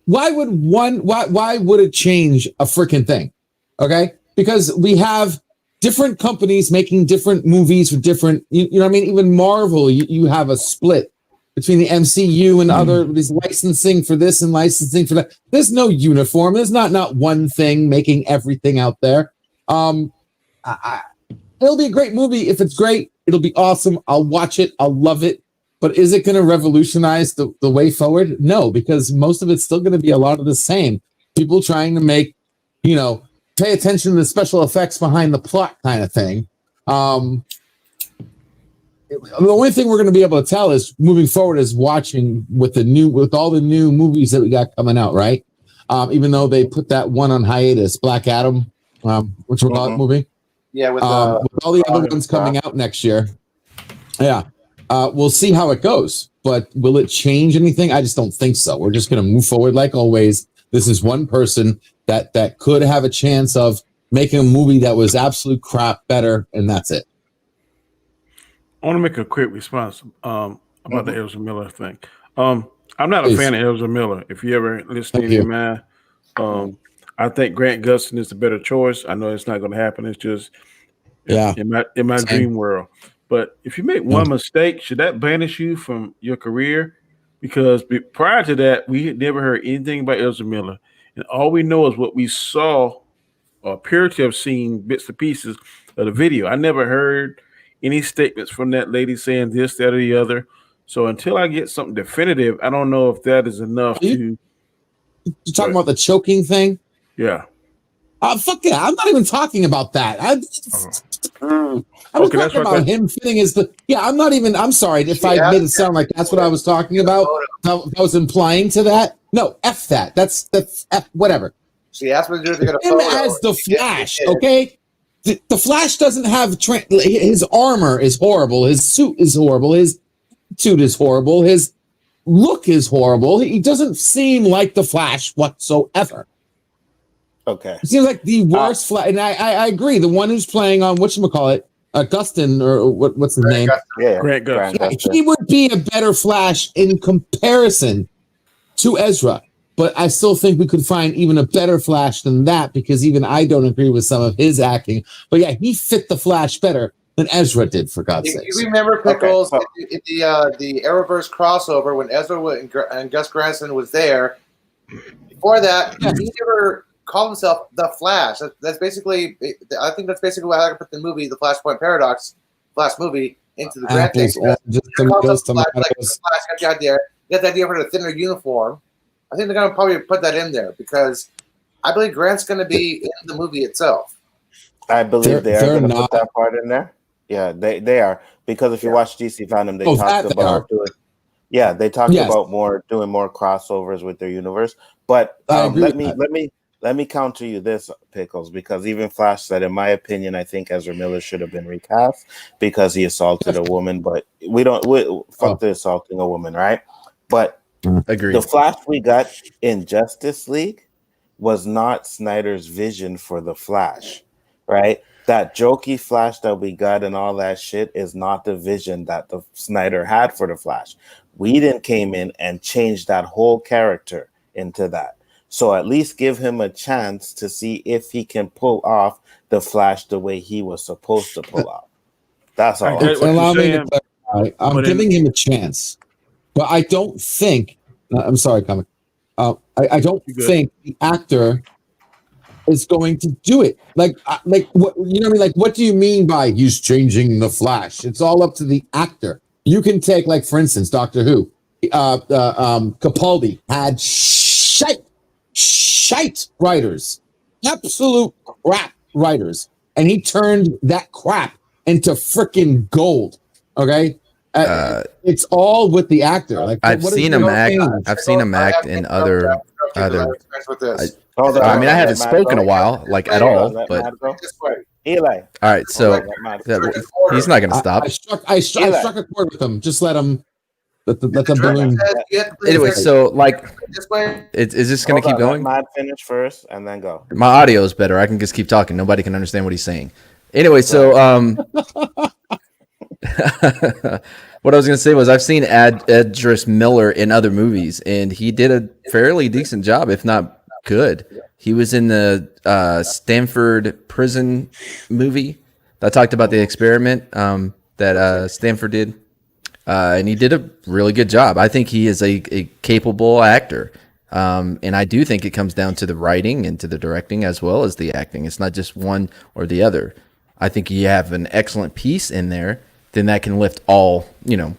Why would it change a freaking thing? Okay, because we have different companies making different movies for different. You know what I mean? Even Marvel, you have a split between the MCU and other these licensing for this and licensing for that. There's no uniform. There's not one thing making everything out there. It'll be a great movie. If it's great, it'll be awesome. I'll watch it. I'll love it. But is it going to revolutionize the way forward? No, because most of it's still going to be a lot of the same. People trying to make, pay attention to the special effects behind the plot kind of thing. The only thing we're going to be able to tell is moving forward is watching with all the new movies that we got coming out, right? Even though they put that one on hiatus, Black Adam, which we'll call it movie. Yeah, with all the other ones coming out next year. Yeah. We'll see how it goes, but will it change anything? I just don't think so. We're just going to move forward like always. This is one person that could have a chance of making a movie that was absolute crap better, and that's it. I want to make a quick response about the Ezra Miller thing. I'm not a fan of Ezra Miller. If you ever listen to him, man, I think Grant Gustin is the better choice. I know it's not going to happen. It's just in my dream world. But if you make one mistake, should that banish you from your career? Because prior to that, we had never heard anything about Ezra Miller. And all we know is what we saw or appear to have seen bits and pieces of the video. I never heard any statements from that lady saying this, that, or the other. So until I get something definitive, I don't know if that is enough to... You're talking about the choking thing? Yeah. Fuck yeah. I'm not even talking about that. I was talking about him fitting as the... Yeah, I'm sorry if I made it sound like that's what I was talking about. I was implying to that. No, F that. That's F whatever. She asked me to do it. Him as the Flash, okay? The Flash doesn't have... his armor is horrible. His suit is horrible. His suit is horrible. His look is horrible. He doesn't seem like the Flash whatsoever. Okay. It seems like the worst Flash. And I agree. The one who's playing on, whatchamacallit, Gustin, or what's his name? Yeah, Grant Gustin. He would be a better Flash in comparison to Ezra. but I still think we could find even a better Flash than that, because even I don't agree with some of his acting. But yeah, he fit the Flash better than Ezra did, for God's sake. You remember, Pickles, in the Arrowverse crossover when Ezra and Gus Granson was there? Before that, he never called himself the Flash. That's basically, I think that's basically why I put the movie, the Flashpoint Paradox, Flash movie, into the Grant thing. Got the idea for the thinner uniform. I think they're going to probably put that in there because I believe Grant's going to be in the movie itself. I believe they are going to put that part in there. Yeah, they are, because if you watch DC Fandom, they talked about doing. Yeah, they talked about doing more crossovers with their universe. But let me counter you this, Pickles, because even Flash said, in my opinion, I think Ezra Miller should have been recast because he assaulted a woman. But fuck the assaulting a woman, right? But agreed. The Flash we got in Justice League was not Snyder's vision for the Flash, right? That jokey Flash that we got and all that shit is not the vision that the Snyder had for the Flash. Whedon came in and changed that whole character into that. So at least give him a chance to see if he can pull off the Flash the way he was supposed to pull off. That's all. Allow me to clarify. I'm giving him a chance, but I don't think. I'm sorry, Comic. I don't think the actor is going to do it. Like what you know what I mean? Like, what do you mean by he's changing the Flash? It's all up to the actor. You can take, like, for instance, Doctor Who. Capaldi had shite writers, absolute crap writers, and he turned that crap into freaking gold. Okay, it's all with the actor. Like, I've seen him act. I've seen him act in other. I mean, I haven't spoken a while, like at all. But Eli. All right, so he's not going to stop. I struck a chord with him. Just let him. Let the balloon. Anyway, so like, is this going to keep going? Matt finish first, and then go. My audio is better. I can just keep talking. Nobody can understand what he's saying. Anyway, so what I was going to say was I've seen Edris Miller in other movies, and he did a fairly decent job, if not good. He was in the Stanford prison movie that talked about the experiment that Stanford did, and he did a really good job. I think he is a capable actor, and I do think it comes down to the writing and to the directing as well as the acting. It's not just one or the other. I think you have an excellent piece in there, then that can lift all the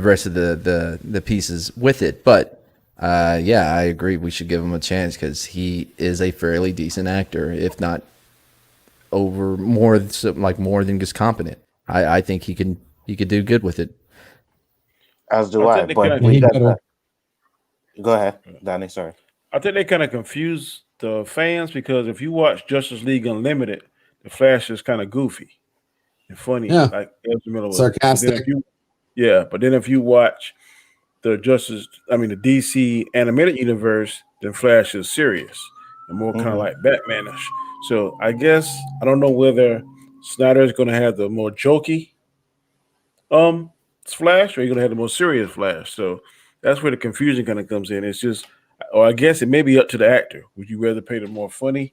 rest of the pieces with it. But yeah, I agree. We should give him a chance because he is a fairly decent actor, if not more than just competent. I think he could do good with it. As do I. But we got that. Go ahead, Donnie. Sorry. I think they kind of confuse the fans because if you watch Justice League Unlimited, the Flash is kind of goofy and funny, like Ezra Miller was. Sarcastic. But then if you watch the DC animated universe, then Flash is serious and more kind of like Batmanish. So I guess I don't know whether Snyder is going to have the more jokey Flash, or you're going to have the more serious Flash. So that's where the confusion kind of comes in. It's just, or I guess it may be up to the actor. Would you rather pay the more funny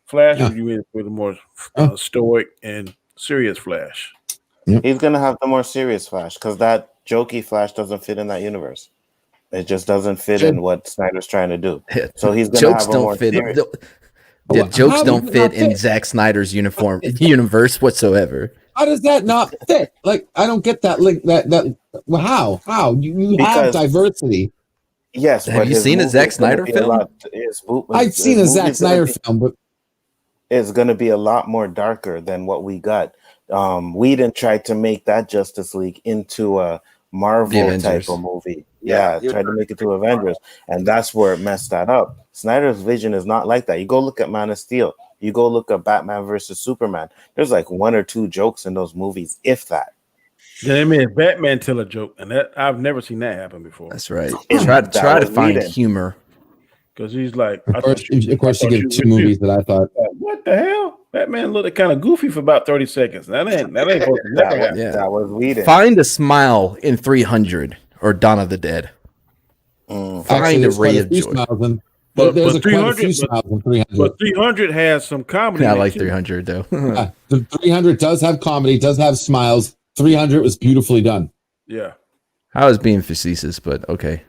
Flash, or would you rather pay the more stoic and serious Flash? He's going to have the more serious Flash because that jokey Flash doesn't fit in that universe. It just doesn't fit in what Snyder's trying to do. So he's going to have a more serious. Jokes don't fit in Zack Snyder's universe whatsoever. How does that not fit? Like, I don't get that link. How you have diversity? Yes, have you seen a Zack Snyder film? I've seen a Zack Snyder film, but it's going to be a lot more darker than what we got. Whedon tried to make that Justice League into a Marvel type of movie. Tried to make it to Avengers, and that's where it messed that up. Snyder's vision is not like that. You go look at Man of Steel. You go look at Batman versus Superman. There's like one or two jokes in those movies, if that. Yeah, I mean, Batman tell a joke, and that I've never seen that happen before. That's right. Try to find humor. Because he's like, of course, you give two movies that I thought, what the hell? Batman looked kind of goofy for about 30 seconds. That ain't supposed to never happen. That was Whedon. Find a Smile in 300 or Dawn of the Dead. Find a ray of joy. There's quite a few smiles in 300. But 300 has some comedy. I like 300 though. The 300 does have comedy, does have smiles. 300 was beautifully done. Yeah. I was being facetious, but okay.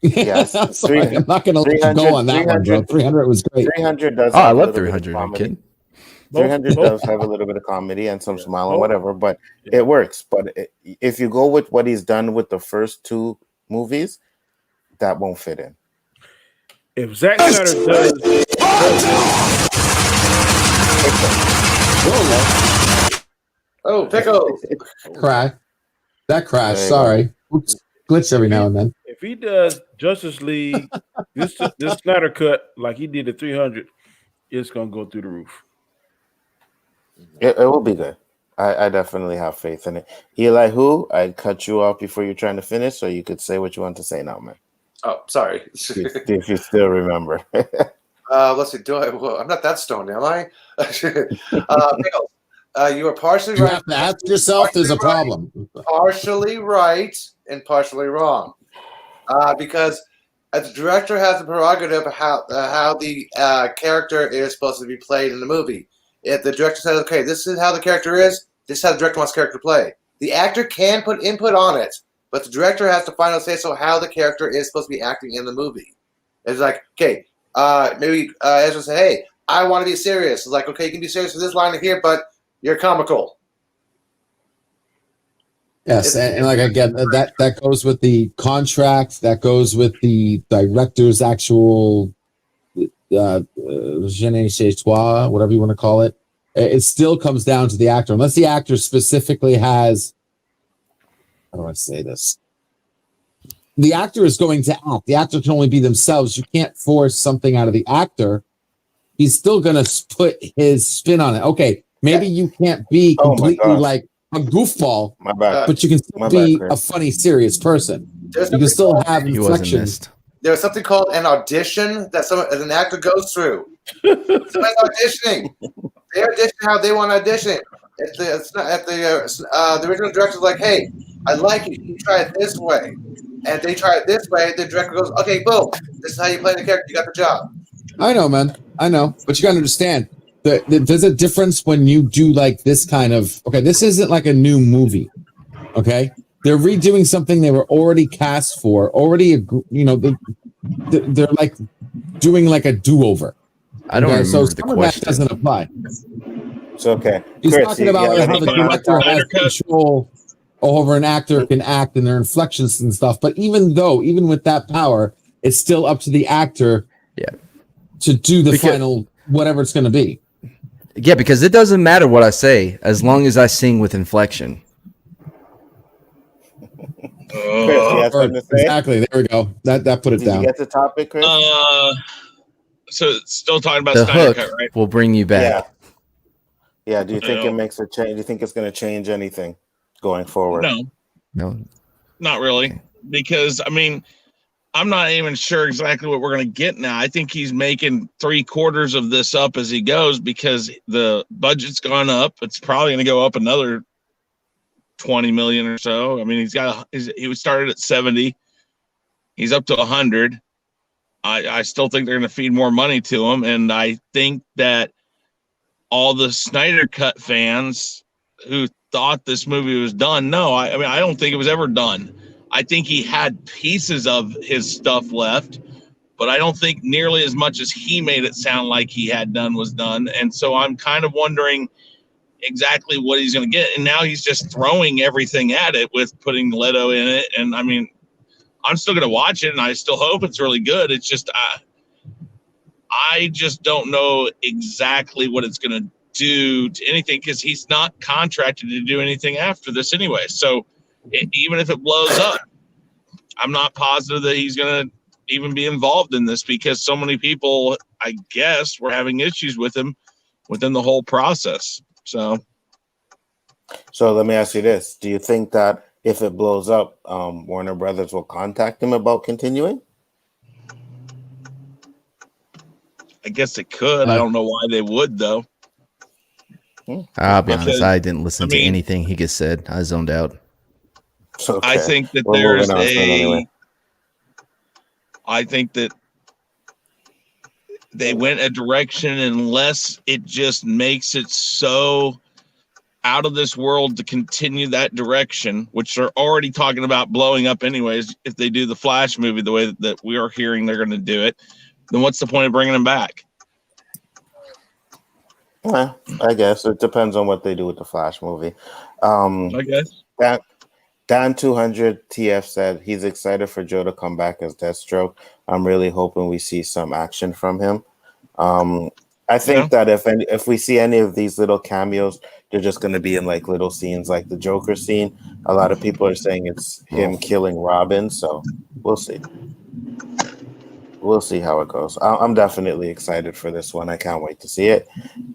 Yes, I'm sorry, I'm not going to let you go on that one, bro. 300 was great. 300 does. Oh, I love 300. Are you kidding? 300 does have a little bit of comedy and some smile and whatever, but it works. But if you go with what he's done with the first two movies, that won't fit in. If Zack Snyder does, pickles! Crash. That crash. Sorry. Oops. Glitch every now and then. if he does Justice League, this Snyder cut like he did the 300, it's gonna go through the roof. It will be good. I definitely have faith in it. Elihu, I cut you off before you're trying to finish, so you could say what you want to say now, man. Oh, sorry. if you still remember. Let's see. I'm not that stoned, am I? Pickles, you are partially You right. have to ask yourself there's a problem. Partially right and partially wrong. Because the director has the prerogative of how the character is supposed to be played in the movie. If the director says, okay, this is how the character is, this is how the director wants the character to play. The actor can put input on it, but the director has to finally say so how the character is supposed to be acting in the movie. It's like, okay, maybe Ezra say, hey, I want to be serious. It's like, okay, you can be serious for this line here, but you're comical. Yes, and like again, that goes with the contract. That goes with the director's actual je ne sais quoi, whatever you want to call it. It still comes down to the actor, unless the actor specifically has. How do I say this? The actor is going to act. The actor can only be themselves. You can't force something out of the actor. He's still going to put his spin on it. Okay, maybe you can't be completely like a goofball, my bad. but you can still be a funny, serious person. You can still have inflections. There's something called an audition that an actor goes through. Somebody's auditioning. They audition how they want to audition. The original director's like, hey, I like it. You try it this way. And they try it this way. The director goes, okay, boom. This is how you play the character. You got the job. I know, man. I know. But you got to understand that there's a difference when you do like this kind of, okay, this isn't like a new movie. Okay? They're redoing something they were already cast for, already, they're like doing like a do-over. I don't remember so the some question. Of that doesn't apply. It's okay. He's Chris, talking about how the director has control over an actor can act and their inflections and stuff. But even with that power, it's still up to the actor to do the final whatever it's going to be. Yeah, because it doesn't matter what I say as long as I sing with inflection. Exactly. There we go. That put it down. Did you get the topic, Chris? So still talking about The Snyder hook Cut, right? will bring you back. Yeah. Do you think it makes a change? Do you think it's going to change anything going forward? No, not really. Because I mean, I'm not even sure exactly what we're going to get now. I think he's making 3/4 of this up as he goes because the budget's gone up. It's probably going to go up another 20 million or so. I mean, he was started at 70. He's up to 100. I still think they're going to feed more money to him. And I think that all the Snyder Cut fans who thought this movie was done, I mean, I don't think it was ever done. I think he had pieces of his stuff left, but I don't think nearly as much as he made it sound like he had done was done. And so I'm kind of wondering exactly what he's going to get. And now he's just throwing everything at it with putting Leto in it. And I mean, I'm still going to watch it and I still hope it's really good. It's just, I just don't know exactly what it's going to do to anything because he's not contracted to do anything after this anyway. So even if it blows up, I'm not positive that he's going to even be involved in this because so many people, I guess, were having issues with him within the whole process. So let me ask you this. Do you think that if it blows up, Warner Brothers will contact him about continuing? I guess it could. I don't know why they would, though. I'll be honest. I didn't listen to anything he just said. I zoned out. Okay. I think that there's I think that they went a direction, unless it just makes it so out of this world to continue that direction, which they're already talking about blowing up anyways. If they do the Flash movie the way that we are hearing they're going to do it, then what's the point of bringing them back? Well, I guess it depends on what they do with the Flash movie. I guess. Dan 200 TF said he's excited for Joe to come back as Deathstroke. I'm really hoping we see some action from him. I think that if we see any of these little cameos, they're just going to be in like little scenes, like the Joker scene. A lot of people are saying it's him killing Robin, so we'll see. We'll see how it goes. I'm definitely excited for this one. I can't wait to see it,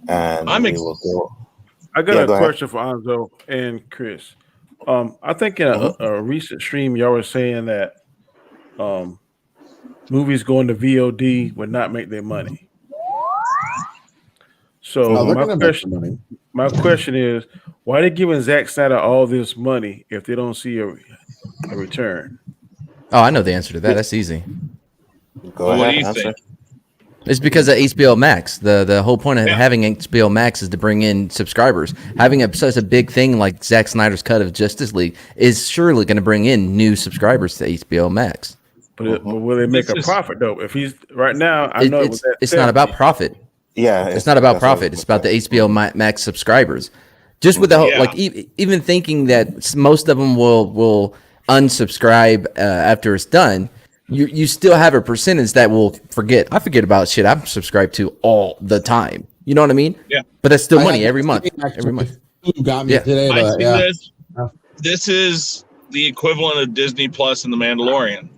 and we will go. I got a question for Anzo and Chris. I think in a recent stream, y'all were saying that movies going to VOD would not make their money. So my question is, why are they giving Zack Snyder all this money if they don't see a return? Oh, I know the answer to that. That's easy. Go ahead. What do you think? It's because of HBO Max. The whole point of having HBO Max is to bring in subscribers. Having such a big thing like Zack Snyder's cut of Justice League is surely going to bring in new subscribers to HBO Max. But will they make a profit though? If he's right now, I know it's not about profit. Yeah, it's not about profit. It's about the HBO Max subscribers. Just with the whole, like even thinking that most of them will unsubscribe after it's done. You still have a percentage that will forget. I forget about shit I'm subscribed to all the time. You know what I mean? Yeah. But that's still money every month. Every month. Got me today. This is the equivalent of Disney Plus and The Mandalorian.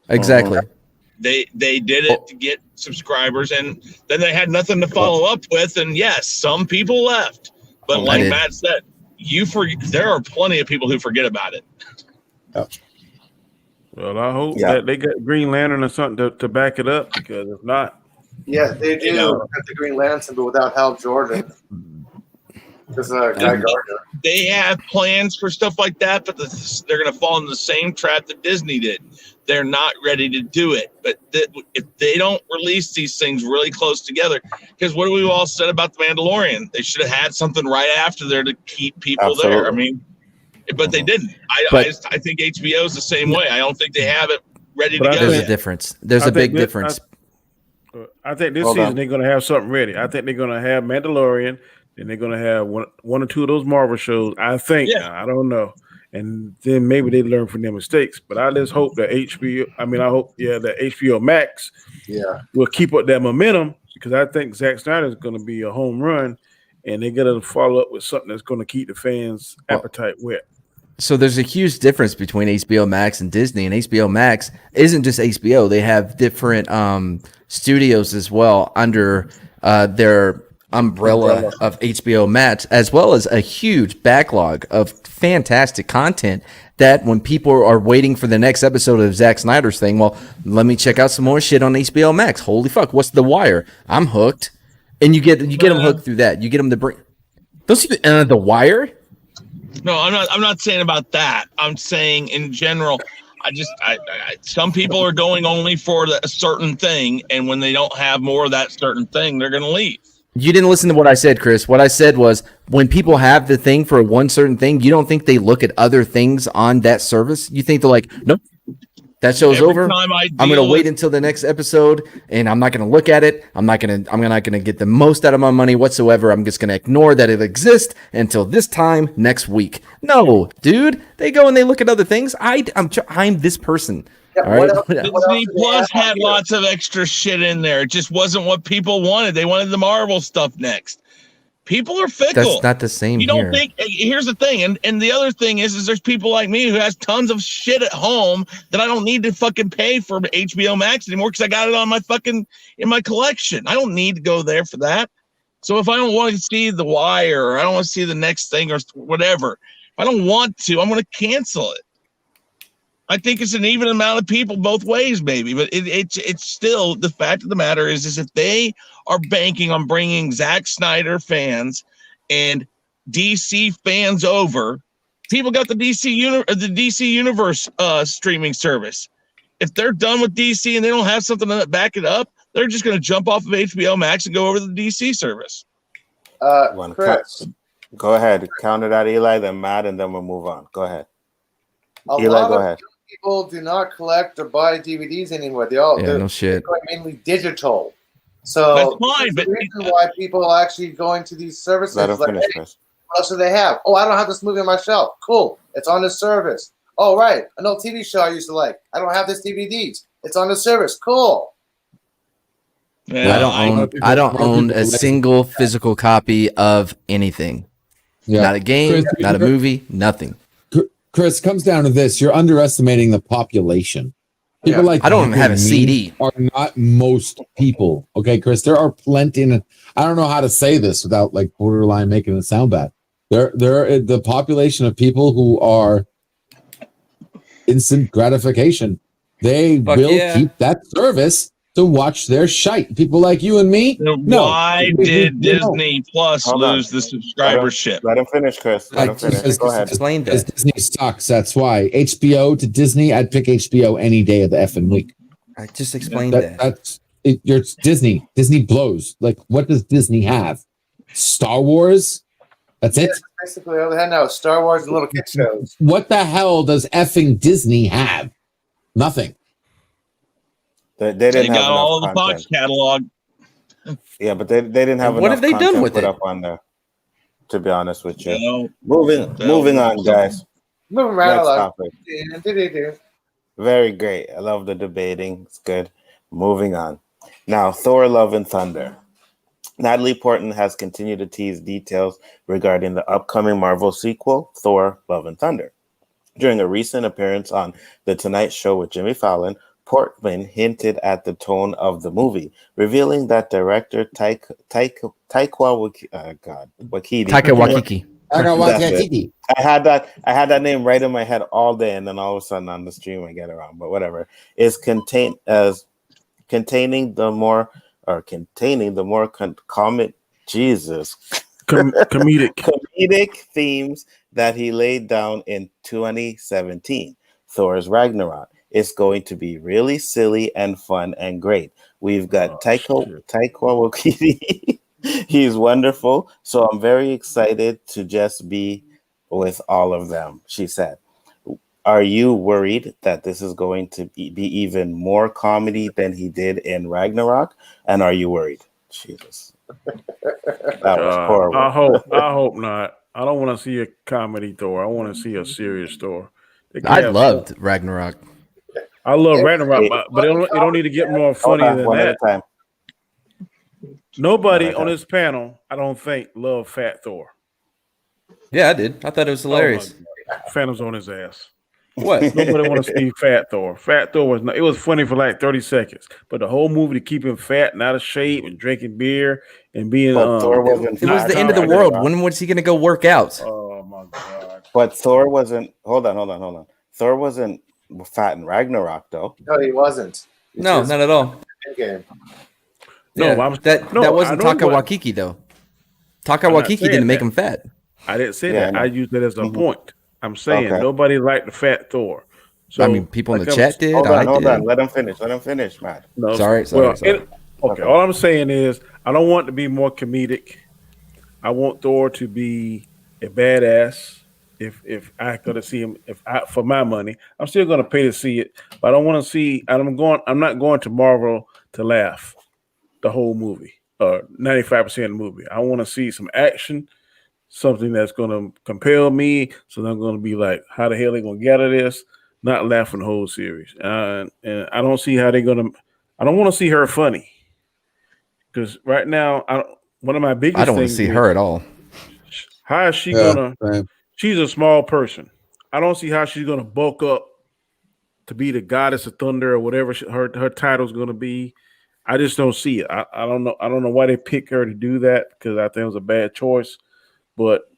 Exactly. They did it to get subscribers, and then they had nothing to follow up with. And yes, some people left, but like Matt said, there are plenty of people who forget about it. Well, I hope that they got Green Lantern or something to back it up, because if not, they do have the Green Lantern, but without Hal Jordan. Because Guy Gardner. They have plans for stuff like that, but they're going to fall in the same trap that Disney did. They're not ready to do it. But if they don't release these things really close together, because what we all said about The Mandalorian, they should have had something right after there to keep people there. I mean, but they didn't. I think HBO is the same way. I don't think they have it ready to go. There's a difference. There's a big difference. I think this season they're going to have something ready. I think they're going to have Mandalorian, and they're going to have one or two of those Marvel shows. I think. I don't know. And then maybe they learn from their mistakes. But I just hope that that HBO Max will keep up that momentum, because I think Zack Snyder is going to be a home run, and they're going to follow up with something that's going to keep the fans' appetite wet. So there's a huge difference between HBO Max and Disney, and HBO Max isn't just HBO. They have different studios as well under their umbrella of HBO Max, as well as a huge backlog of fantastic content that when people are waiting for the next episode of Zack Snyder's thing, well, let me check out some more shit on HBO Max. Holy fuck, what's The Wire? I'm hooked. And you get them hooked through that. You get them to bring. Don't see The Wire? No, I'm not saying about that. I'm saying in general. Some people are going only for a certain thing, and when they don't have more of that certain thing, they're going to leave. You didn't listen to what I said, Chris. What I said was, when people have the thing for one certain thing, you don't think they look at other things on that service? You think they're like, nope, that show's over. I'm going to wait until the next episode, and I'm not going to look at it. I'm not going to get the most out of my money whatsoever. I'm just going to ignore that it exists until this time next week. No, dude, they go and they look at other things. I'm this person. All right. Disney Plus had lots of extra shit in there. It just wasn't what people wanted. They wanted the Marvel stuff next. People are fickle. That's not the same. You don't think? Here's the thing, and the other thing is there's people like me who has tons of shit at home that I don't need to fucking pay for HBO Max anymore, because I got it on my in my collection. I don't need to go there for that. So if I don't want to see The Wire, or I don't want to see the next thing, or whatever, if I don't want to, I'm going to cancel it. I think it's an even amount of people both ways, maybe, but it's still, the fact of the matter is if they are banking on bringing Zack Snyder fans and DC fans over, people got the DC Universe streaming service. if they're done with DC and they don't have something to back it up, they're just going to jump off of HBO Max and go over to the DC service. Chris, go ahead. Counter that, Eli, then Matt, and then we'll move on. Go ahead. Eli, go ahead. People do not collect or buy DVDs anymore. They're no shit. going mainly digital. So that's fine, but the reason why people are actually going to these services. Let them finish, hey, Chris. what else do they have? Oh, I don't have this movie on my shelf. Cool. It's on this service. Oh, right. An old TV show I used to like. I don't have this DVDs. It's on the service. Cool. Yeah, I don't own a single physical copy of anything. Yeah. Not a game, Chris, not a movie, nothing. Chris, comes down to this. You're underestimating the population. People like I don't have a CD. Are not most people. Okay, Chris, there are plenty. I don't know how to say this without like borderline making it sound bad. There the population of people who are instant gratification. They will keep that service to watch their shite. People like you and me. Why did Disney Plus lose the subscribership? Let him finish, Chris. Let him finish. Go ahead. Explain that. Disney sucks. That's why. HBO to Disney. I'd pick HBO any day of the effing week. I just explained that. That's it. You're Disney. Disney blows. Like, what does Disney have? Star Wars. That's it. Basically, all they had now is Star Wars and little kid shows. What the hell does effing Disney have? Nothing. They didn't have got all enough the Fox catalog. Yeah, but they didn't have what enough have they done with put it? up on there. To be honest with you, moving on, guys. Moving right along. Very great. I love the debating. It's good. Moving on. Now, Thor: Love and Thunder. Natalie Portman has continued to tease details regarding the upcoming Marvel sequel, Thor: Love and Thunder. During a recent appearance on The Tonight Show with Jimmy Fallon, Portman hinted at the tone of the movie, revealing that director Taika Waititi. I had that name right in my head all day, and then all of a sudden on the stream I get around. But whatever, is containing the more comedic themes that he laid down in 2017. Thor's Ragnarok. It's going to be really silly and fun and great. We've got Taika Waititi. He's wonderful. So I'm very excited to just be with all of them, she said. Are you worried that this is going to be even more comedy than he did in Ragnarok? And are you worried? Jesus. That was horrible. I hope not. I don't want to see a comedy Thor. I want to see a serious Thor. I loved Ragnarok. I love Ragnarok, but it don't need to get more funny than that. Nobody on this panel, I don't think, loved Fat Thor. Yeah, I did. I thought it was hilarious. Phantom's on his ass. What? Nobody want to see Fat Thor. Fat Thor was not. It was funny for like 30 seconds, but the whole movie to keep him fat and out of shape and drinking beer and being Thor wasn't. It was the end of the world. When was he going to go work out? Oh my god! But Thor wasn't. Hold on. Thor wasn't fat in Ragnarok, though. No, he wasn't. No, not at all. Game. No, that wasn't Taika Waititi though. Taika Waititi didn't make him fat. I didn't say that. I used it as a point. I'm saying nobody liked the Fat Thor. So I mean, people in the chat did. Hold on. Let him finish, Matt. No, sorry. All I'm saying is I don't want it to be more comedic. I want Thor to be a badass. If I gotta see him, for my money, I'm still gonna pay to see it. But I don't want to see. I'm not going to Marvel to laugh the whole movie or 95% of the movie. I want to see some action, something that's gonna compel me. So I'm gonna be like, how the hell they gonna get out of this? Not laughing the whole series. And I don't see how they're gonna. I don't want to see her funny because right now, one of my biggest. I don't want to see her at all. How is she gonna? Right. She's a small person. I don't see how she's going to bulk up to be the goddess of thunder or whatever her title's going to be. I just don't see it. I don't know. I don't know why they picked her to do that because I think it was a bad choice. But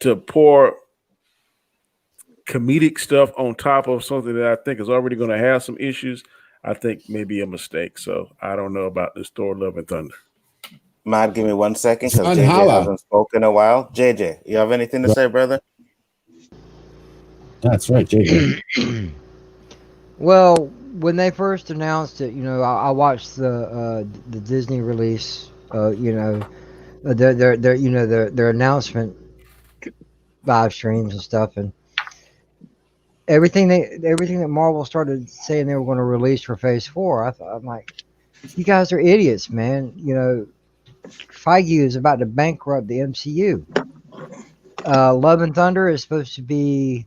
to pour comedic stuff on top of something that I think is already going to have some issues, I think may be a mistake. So I don't know about this Thor: Love and Thunder. Matt, give me 1 second because JJ hasn't spoken in a while. JJ, you have anything to say, brother? That's right, JJ. Well, when they first announced it, I watched the Disney release. Their announcement live streams and stuff, and everything that Marvel started saying they were going to release for Phase 4. I'm like, you guys are idiots, man. Feige is about to bankrupt the MCU. Love and Thunder is supposed to be,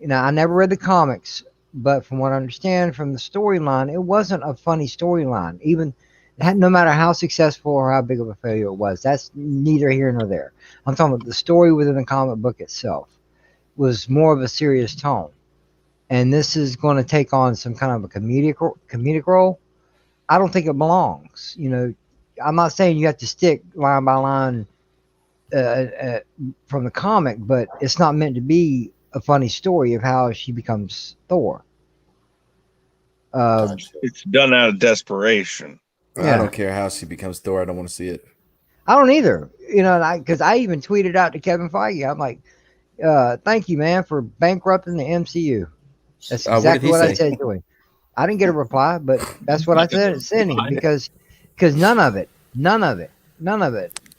I never read the comics, but from what I understand from the storyline, it wasn't a funny storyline. Even no matter how successful or how big of a failure it was, that's neither here nor there. I'm talking about the story within the comic book itself was more of a serious tone, and this is going to take on some kind of a comedic role. I don't think it belongs. I'm not saying you have to stick line by line from the comic, but it's not meant to be a funny story of how she becomes Thor. It's done out of desperation. I don't care how she becomes Thor. I don't want to see it. I don't either. Because I even tweeted out to Kevin Feige. I'm like, thank you, man, for bankrupting the MCU. That's exactly what I said to him. I didn't get a reply, but that's what I said. Send him because none of it.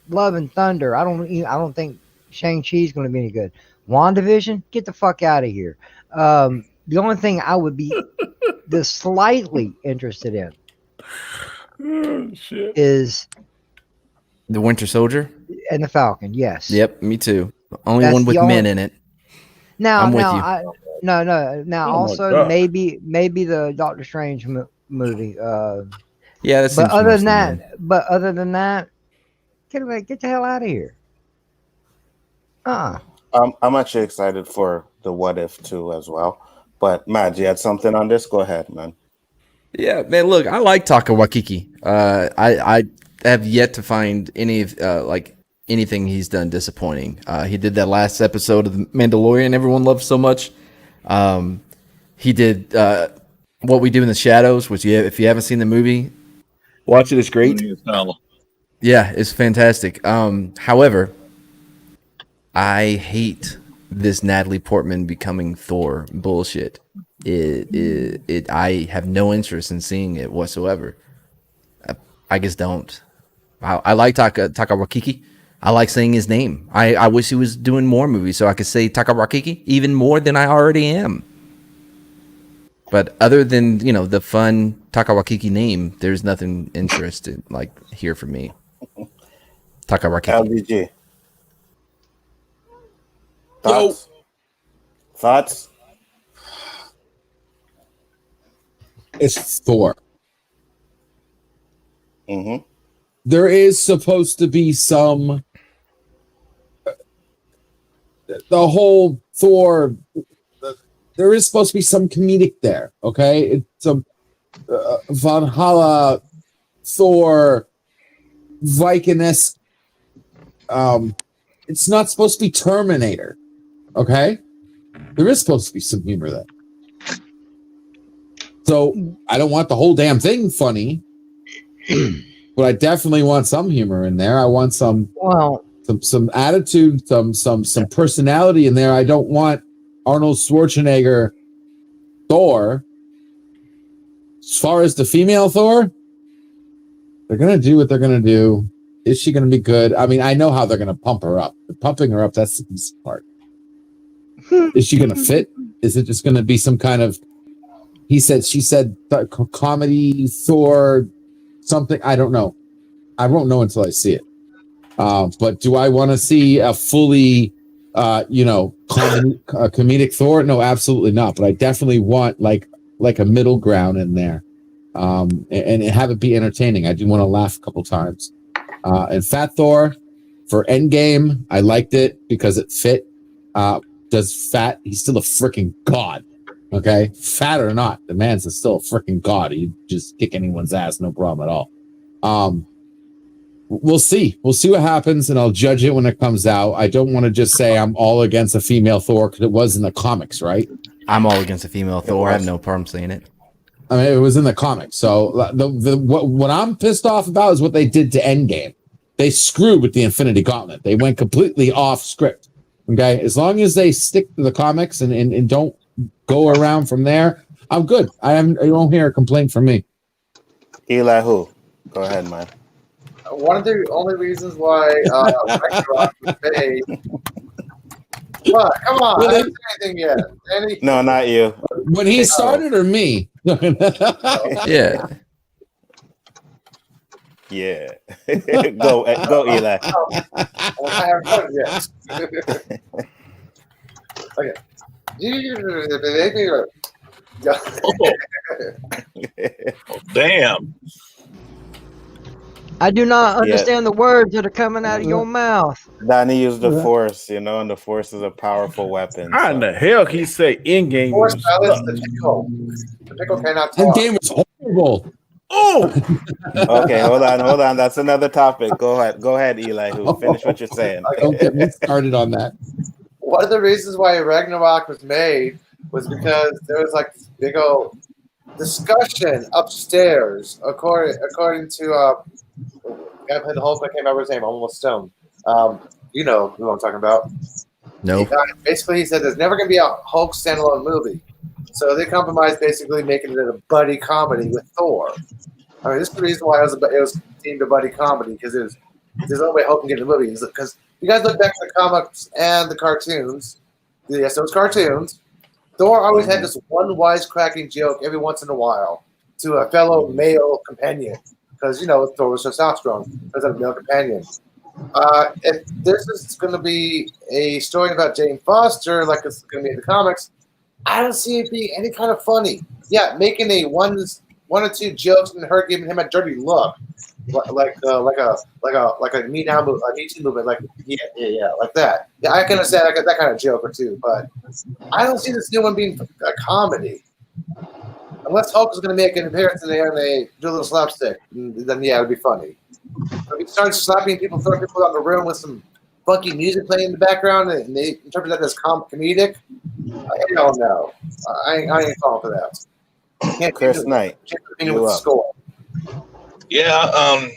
Love and Thunder. I don't think Shang-Chi's going to be any good. WandaVision, get the fuck out of here. The only thing I would be just slightly interested in is the Winter Soldier and the Falcon. Yes. Yep, me too. Only one with men in it. Now, I'm with now, you. Now, also maybe the Doctor Strange movie. Yeah, that's. But other than that, get the hell out of here. I'm actually excited for the What If too as well. But Matt, you had something on this? Go ahead, man. Yeah, man. Look, I like Taika Waititi. I have yet to find any anything he's done disappointing. He did that last episode of The Mandalorian everyone loved so much. He did What We Do in the Shadows, which if you haven't seen the movie, watch it. It's great. Yeah, it's fantastic. However, I hate this Natalie Portman becoming Thor bullshit. I have no interest in seeing it whatsoever. I just don't. I like Taika Waititi. I like saying his name. I wish he was doing more movies so I could say Taika Waititi even more than I already am. But other than, the fun Taika Waititi name, there's nothing interested here for me. Taika Waititi. LDG. Thoughts? It's Thor. Mm-hmm. There is supposed to be some. The whole Thor. There is supposed to be some comedic there. Okay, it's a Valhalla Thor Viking-esque. It's not supposed to be Terminator. Okay, there is supposed to be some humor there. So I don't want the whole damn thing funny, but I definitely want some humor in there. I want some attitude, some personality in there. I don't want Arnold Schwarzenegger Thor. As far as the female Thor, they're gonna do what they're gonna do. Is she gonna be good? I mean, I know how they're gonna pump her up. But pumping her up, that's the easy part. Is she gonna fit? Is it just gonna be some kind of she said comedy Thor something? I don't know. I won't know until I see it. But do I want to see a fully comedic Thor? No, absolutely not. But I definitely want like a middle ground in there, and have it be entertaining. I do want to laugh a couple times. And Fat Thor for Endgame, I liked it because it fit. He's still a freaking god. Okay, fat or not, the man's still a freaking god. He just kick anyone's ass, no problem at all. We'll see what happens, and I'll judge it when it comes out. I don't want to just say I'm all against a female Thor because it was in the comics, right? I'm all against a female Thor. I have no problem saying it. I mean, it was in the comics. So what I'm pissed off about is what they did to Endgame. They screwed with the Infinity Gauntlet. They went completely off script. Okay, as long as they stick to the comics and don't go around from there, I'm good. You won't hear a complaint from me. Elihu, go ahead, man. One of the only reasons why Ragnarok was made. What? Come on, Really? I haven't said anything yet. No, not you. When he started or me? Yeah. Yeah. Go, Eli. I haven't done it yet. Okay. Damn. I do not understand the words that are coming out of your mouth. Danny used the Force, and the Force is a powerful weapon. How in the hell can he say Endgame? Force was balance stuck? the pickle. The pickle cannot And talk. game was horrible. Oh, Okay, hold on. That's another topic. Go ahead, Elihu. Finish what you're saying. Don't get me started on that. One of the reasons why Ragnarok was made was because there was like this big old discussion upstairs, according to the guy who played the Hulk. I can't remember his name. I'm almost stoned. You know who I'm talking about. No. Basically, he said there's never going to be a Hulk standalone movie, so they compromised, basically making it a buddy comedy with Thor. I mean, this is the reason why it was deemed a buddy comedy, because there's no way Hulk can get in the movie. Because you guys look back at the comics and the cartoons. Yes, those cartoons. Thor always had this one wisecracking joke every once in a while to a fellow male companion, because Thor was testosterone, because of a male companion. If this is going to be a story about Jane Foster, like it's going to be in the comics, I don't see it being any kind of funny. Yeah, making a one or two jokes and her giving him a dirty look, like a Me Now movement, a Me Too movement, like like that. Yeah, I can understand that kind of joke or two, but I don't see this new one being a comedy. Unless Hulk is going to make an appearance in there and they do a little slapstick, then yeah, it would be funny. If he starts slapping people, throwing people out the room with some funky music playing in the background, and they interpret that as comedic, I don't know. I ain't falling for that. Can't Chris Knight, with the score. Yeah.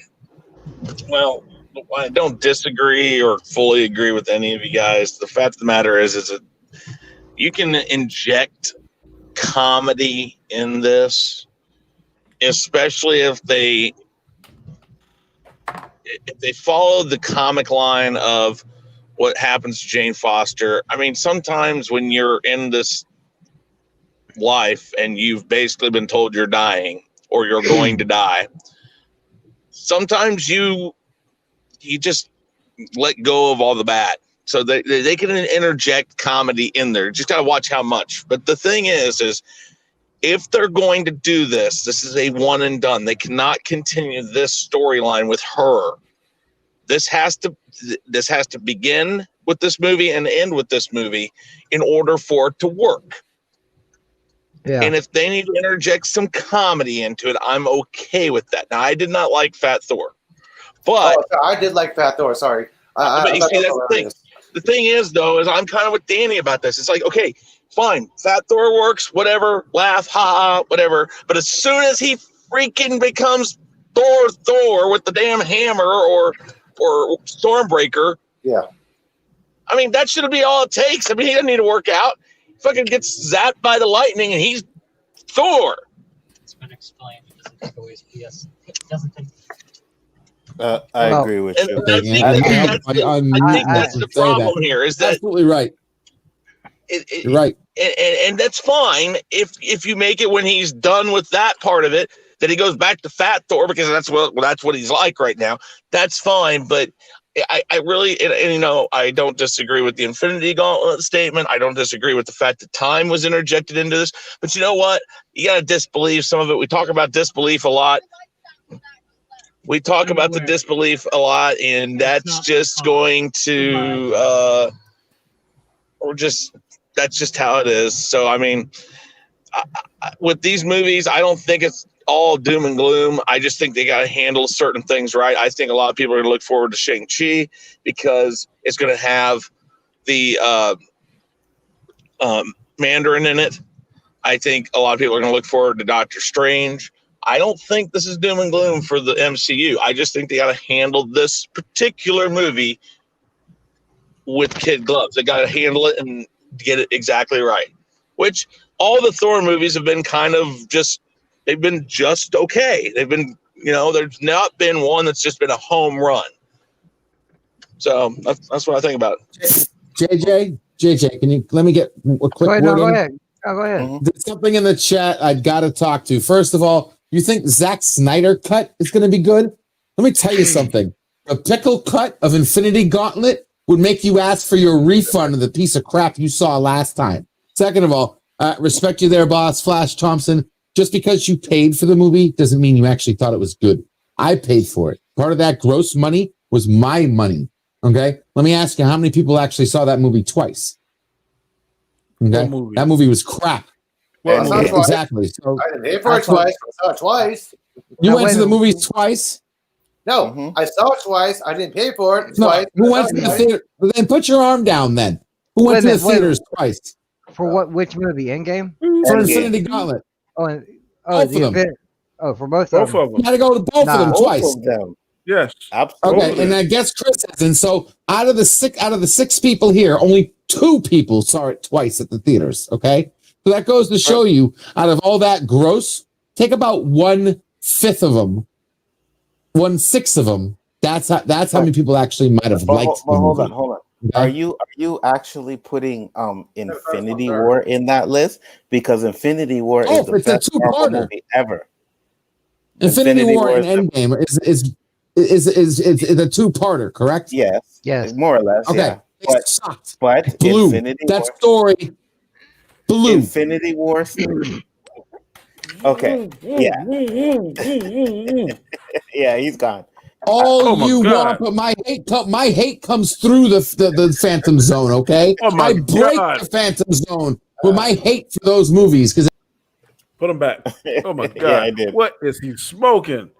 Well, I don't disagree or fully agree with any of you guys. The fact of the matter is that you can inject comedy in this, especially if they follow the comic line of what happens to Jane Foster. I mean, sometimes when you're in this life and you've basically been told you're dying or you're going to die, sometimes you just let go of all the bad. So they can interject comedy in there. Just got to watch how much. But the thing is if they're going to do this is a one and done. They cannot continue this storyline with her. This has to begin with this movie and end with this movie in order for it to work. Yeah. And if they need to interject some comedy into it, I'm okay with that. Now, I did not like Fat Thor, but I did like Fat Thor. Sorry, but you see, that's the thing. The thing is, though, is I'm kind of with Danny about this. It's like, okay, fine, Fat Thor works, whatever, laugh, ha, whatever. But as soon as he freaking becomes Thor with the damn hammer or Stormbreaker, yeah, I mean, that should be all it takes. I mean, he doesn't need to work out. He fucking gets zapped by the lightning and he's Thor. It's been explained. It doesn't always. Yes, it doesn't take. I agree with you. I think that's the problem here. Is that absolutely right? You're right, and that's fine if you make it when he's done with that part of it, that he goes back to Fat Thor, because that's what he's like right now. That's fine, but I really and I don't disagree with the Infinity Gauntlet statement. I don't disagree with the fact that time was interjected into this. But you know what? You got to disbelieve some of it. We talk about disbelief a lot. We talk about the disbelief a lot, and that's just going to that's just how it is. So, I mean, with these movies, I don't think it's all doom and gloom. I just think they got to handle certain things right. I think a lot of people are going to look forward to Shang-Chi because it's going to have the Mandarin in it. I think a lot of people are going to look forward to Doctor Strange. I don't think this is doom and gloom for the MCU. I just think they got to handle this particular movie with kid gloves. They got to handle it and get it exactly right, which all the Thor movies have been kind of just, they've been just okay. They've been, there's not been one that's just been a home run. So that's what I think about it. JJ, can you let me get a quick word in? Go ahead. Go ahead. There's something in the chat I've got to talk to. First of all, you think Zack Snyder cut is going to be good? Let me tell you something. A pickle cut of Infinity Gauntlet would make you ask for your refund of the piece of crap you saw last time. Second of all, respect you there, boss, Flash Thompson. Just because you paid for the movie doesn't mean you actually thought it was good. I paid for it. Part of that gross money was my money. Okay? Let me ask you, how many people actually saw that movie twice? Okay? That movie was crap. Well, exactly. So I didn't pay for it twice. I saw it twice. You went to the movies twice? No, I saw it twice. I didn't pay for it No, twice. who went to the theater? Then put your arm down then. Who went to the theaters twice? For what? Which movie? Endgame? For Infinity Gauntlet. Both of them. For both of them. You got to go to both of them twice. Both of them. Yes, absolutely. Okay, and I guess Chris has. And so out of the six people here, only 2 people saw it twice at the theaters. Okay, so that goes to show you, out of all that gross, take about 1/5 of them, 1/6 of them. That's how many people actually might have liked. Hold on. Okay. Are you actually putting Infinity War in that list? Because Infinity War is the best Marvel movie ever. Infinity War and Endgame is a 2-parter, correct? Yes, more or less. Okay, yeah. But blew. Infinity That War, story blew. Infinity War. Okay, yeah, yeah, he's gone. All you want, but my hate comes through the Phantom Zone. Okay, I break the Phantom Zone with my hate for those movies because. Put him back. Oh my God! Yeah, I did. What is he smoking?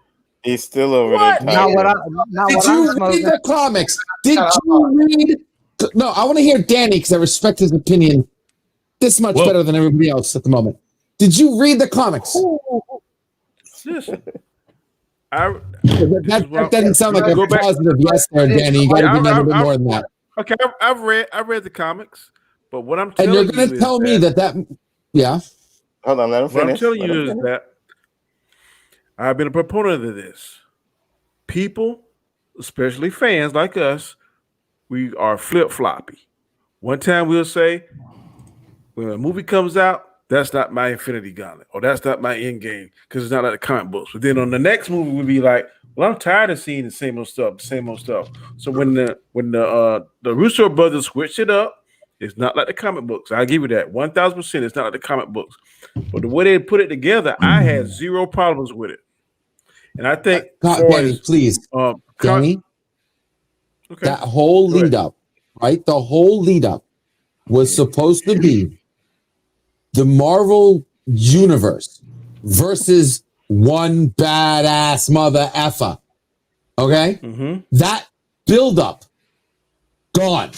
He's still over there. Did you read the comics? Did you read? No, I want to hear Danny because I respect his opinion this much better than everybody else at the moment. Did you read the comics? Listen, that doesn't sound like a positive yes there, Danny. You got to give me a little bit more than that. Okay, I read the comics, but what I'm telling you, and you're going to tell me that yeah. Hold on, let him finish. What I'm telling you is that I've been a proponent of this. People, especially fans like us, we are flip-floppy. One time we'll say, when a movie comes out, that's not my Infinity Gauntlet, or that's not my Endgame, because it's not like the comic books. But then on the next movie, we'll be like, well, I'm tired of seeing the same old stuff. So when the Russo brothers switched it up, it's not like the comic books. I'll give you that. 1,000%. It's not like the comic books. But the way they put it together, I had 0 problems with it. And I think Danny, please. Danny, that whole lead up, right? The whole lead up was supposed to be the Marvel universe versus one badass mother effer. Okay? Mm-hmm. That build up gone.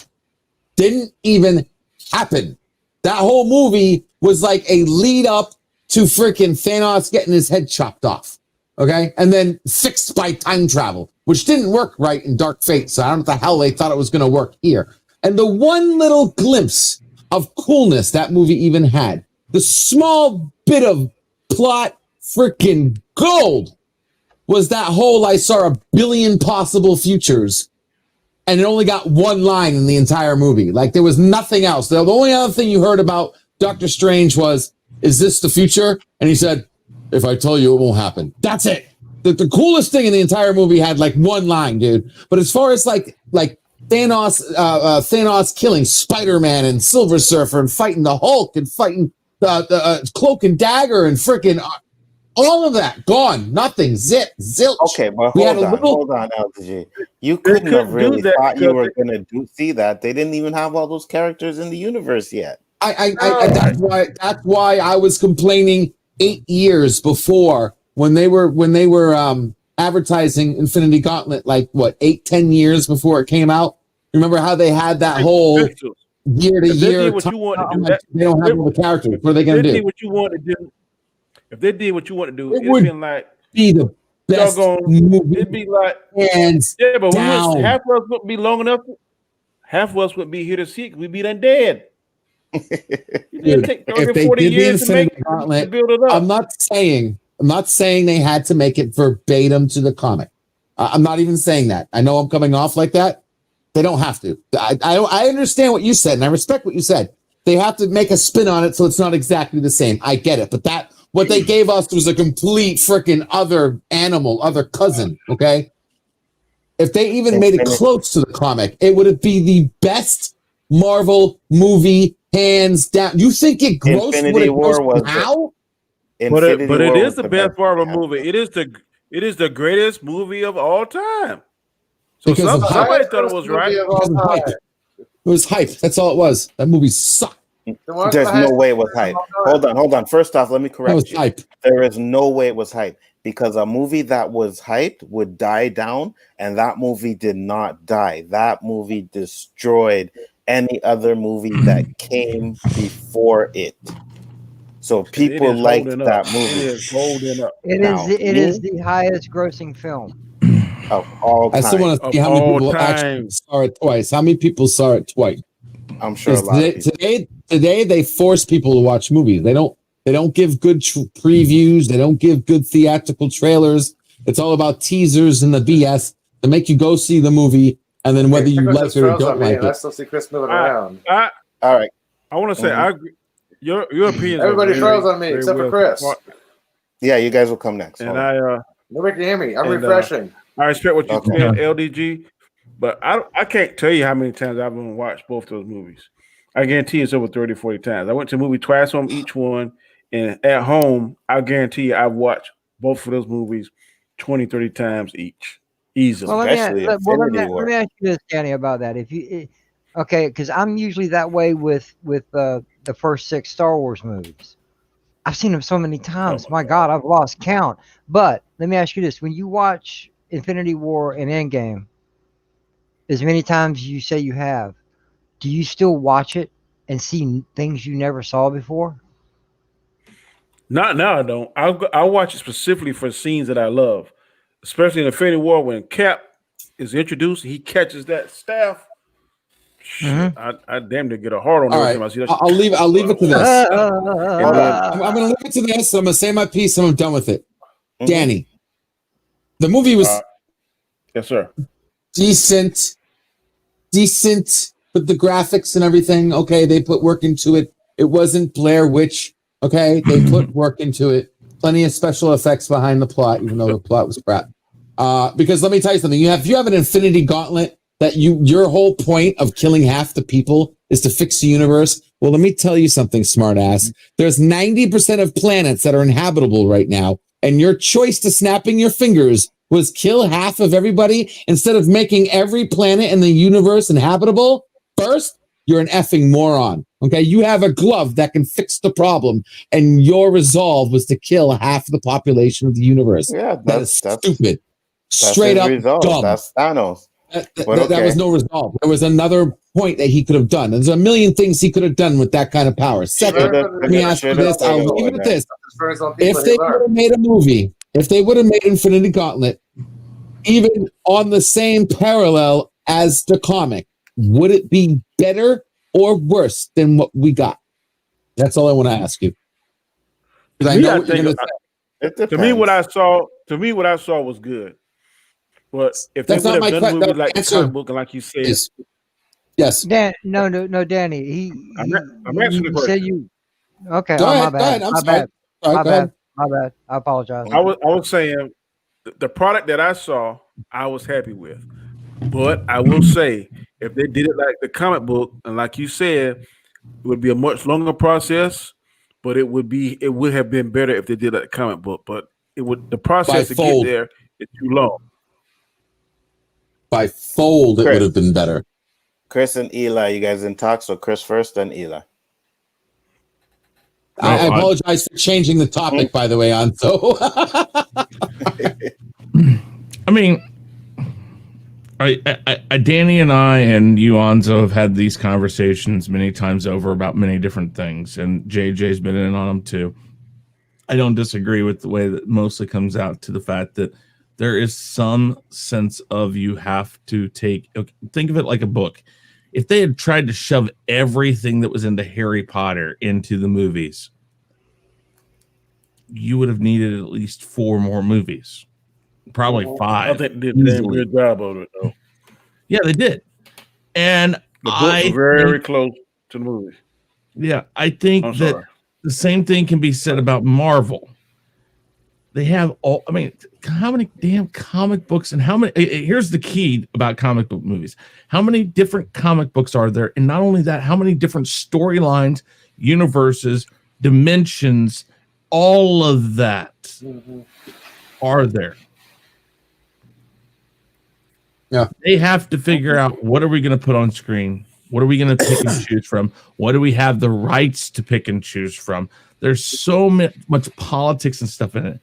Didn't even happen. That whole movie was like a lead up to freaking Thanos getting his head chopped off. Okay? And then fixed by time travel, which didn't work right in Dark Fate. So I don't know what the hell they thought it was going to work here. And the one little glimpse of coolness that movie even had, the small bit of plot freaking gold, was that whole I saw a billion possible futures. And it only got one line in the entire movie. Like, there was nothing else. The only other thing you heard about Doctor Strange was, is this the future? And he said, if I tell you, it won't happen. That's it. The coolest thing in the entire movie had like one line, dude. But as far as like Thanos killing Spider-Man and Silver Surfer and fighting the Hulk and fighting the Cloak and Dagger and freaking all of that gone, nothing, zilch. Okay, but hold on, LDG. You couldn't have really thought you were gonna see that. They didn't even have all those characters in the universe yet. That's why I was complaining 8 years before when they were advertising Infinity Gauntlet, like what, 8-10 years before it came out. Remember how they had that whole year to year? They don't have all the characters. What are they gonna do? What you want to do? If they did what you want to do, it would be the best movie. It'd be like, but half of us wouldn't be long enough. Half of us would be here to see it. We'd be done dead. It did take 30 if they 40 did the years to make Infinity Gauntlet, to build it up. I'm not saying they had to make it verbatim to the comic. I'm not even saying that. I know I'm coming off like that. They don't have to. I understand what you said, and I respect what you said. They have to make a spin on it so it's not exactly the same. I get it, but what they gave us was a complete freaking other animal, other cousin. Okay, if they even made it close to the comic, it would be the best Marvel movie, hands down. You think it grossed Infinity what it War grossed was now? But it is the best Marvel movie. It is the greatest movie of all time. So Because of somebody hype. thought it was right. Because of hype. It was hype. That's all it was. That movie sucked. There's no way it was hype. Hold on. First off, let me correct you. Hype. There is no way it was hype because a movie that was hyped would die down, and that movie did not die. That movie destroyed any other movie that came before it. So people liked that movie. It is holding up. It is the highest grossing film of all time. I still want to see how many people actually saw it twice. How many people saw it twice? I'm sure a lot of people. Today they force people to watch movies. They don't give good previews. They don't give good theatrical trailers. It's all about teasers and the BS to make you go see the movie, and then whether you like it or don't like it. I still see Chris moving around. All right. I want to say I agree. Your opinion. Everybody froze on me except for Chris. Yeah, you guys will come next. And nobody can hear me. I'm refreshing. I respect what you said, LDG, but I can't tell you how many times I've watched both those movies. I guarantee it's over 30, 40 times. I went to a movie twice on each one, and at home, I guarantee you I've watched both of those movies 20, 30 times each. Easily. Well, let me ask you this, Danny, about that. Because I'm usually that way with the first 6 Star Wars movies. I've seen them so many times. My God, I've lost count. But let me ask you this: when you watch Infinity War and Endgame, as many times as you say you have, do you still watch it and see things you never saw before? Not now. I don't. I watch it specifically for scenes that I love, especially in Infinity War when Cap is introduced. He catches that staff. Mm-hmm. I damn near get a heart on every time I see that. I'll leave it to this. I'm going to leave it to this. I'm going to say my piece and I'm done with it. Mm-hmm. Danny, the movie was yes, sir. Decent with the graphics and everything. Okay, they put work into it. It wasn't Blair Witch. Okay, they put work into it. Plenty of special effects behind the plot, even though the plot was crap. Because let me tell you something. If you have an Infinity Gauntlet that your whole point of killing half the people is to fix the universe. Well, let me tell you something, smartass. There's 90% of planets that are inhabitable right now, and your choice to snapping your fingers was kill half of everybody instead of making every planet in the universe inhabitable. First, you're an effing moron. Okay, you have a glove that can fix the problem, and your resolve was to kill half of the population of the universe. Yeah, that's stupid. Straight up dumb. That's Thanos. That was no resolve. There was another point that he could have done. There's a million things he could have done with that kind of power. Second, let me ask you this. I'll leave it at this. If they would have made a movie, if they would have made Infinity Gauntlet, even on the same parallel as the comic, would it be better or worse than what we got? That's all I want to ask you. Because I know what you're going to say. To me, what I saw was good. But if that's they would not have my done a movie like the comic book, and like you said, yes. No, Danny. I'm answering the question. Said you. Okay, go ahead, my bad. I'm my sorry. bad. My bad. I apologize. I was saying the product that I saw, I was happy with. But I will say, if they did it like the comic book, and like you said, it would be a much longer process. But it would have been better if they did like the comic book. But the process to get there is too long. By fold, it would have been better. Chris and Eli, you guys in talk? So Chris first, then Eli. I apologize for changing the topic, by the way, Anto. I mean, Danny and I and you, Anzo, have had these conversations many times over about many different things, and JJ's been in on them too. I don't disagree with the way that mostly comes out to the fact that there is some sense of you have to think of it like a book. if they had tried to shove everything that was into Harry Potter into the movies, you would have needed at least 4 more movies, probably 5. I think they did a damn good job of it, though. Yeah, they did. And the books are very close to the movie. Yeah, I think that the same thing can be said about Marvel. They have all, I mean, how many damn comic books and how many, here's the key about comic book movies. How many different comic books are there? And not only that, how many different storylines, universes, dimensions, all of that are there? Yeah. They have to figure out, what are we going to put on screen? What are we going to pick and choose from? What do we have the rights to pick and choose from? There's so much politics and stuff in it.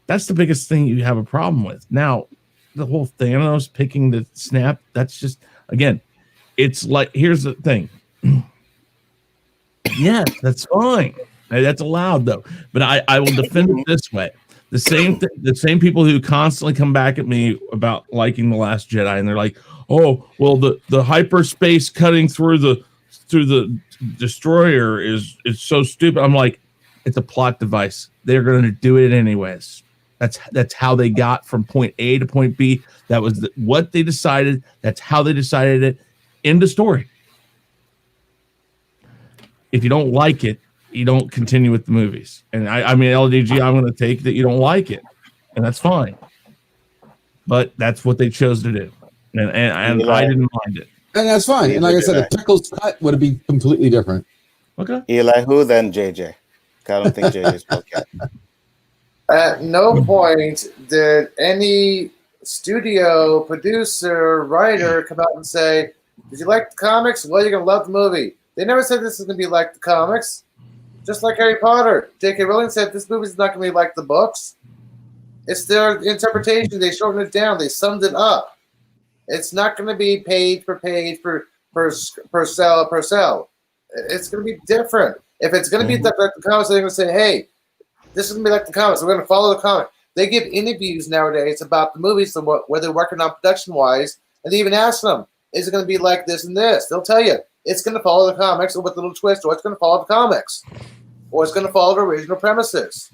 That's the biggest thing you have a problem with. Now, the whole Thanos picking the snap, that's just, again, it's like, here's the thing. Yes, that's fine. That's allowed, though. But I will defend it this way. The same people who constantly come back at me about liking The Last Jedi, and they're like, oh, well, the hyperspace cutting through the destroyer is so stupid. I'm like, it's a plot device. They're going to do it anyways. That's how they got from point A to point B. That was what they decided. That's how they decided it. End of story. If you don't like it, you don't continue with the movies. And I mean, LDG, I'm going to take that you don't like it, and that's fine. But that's what they chose to do, and I didn't mind it. And that's fine. And like I said, a Pickles cut would be completely different. Okay. Elihu, then JJ. I don't think JJ's okay. At no point did any studio, producer, writer come out and say, did you like the comics? Well, you're going to love the movie. They never said this is going to be like the comics. Just like Harry Potter. J.K. Rowling said this movie's not going to be like the books. It's their interpretation. They shortened it down. They summed it up. It's not going to be page per page per cell. It's going to be different. If it's going to be like the comics, they're going to say, hey, this is going to be like the comics. We're going to follow the comic. They give interviews nowadays about the movies and where they're working on production-wise, and they even ask them, is it going to be like this and this? They'll tell you. It's going to follow the comics or with a little twist, or it's going to follow the comics, or it's going to follow the original premises.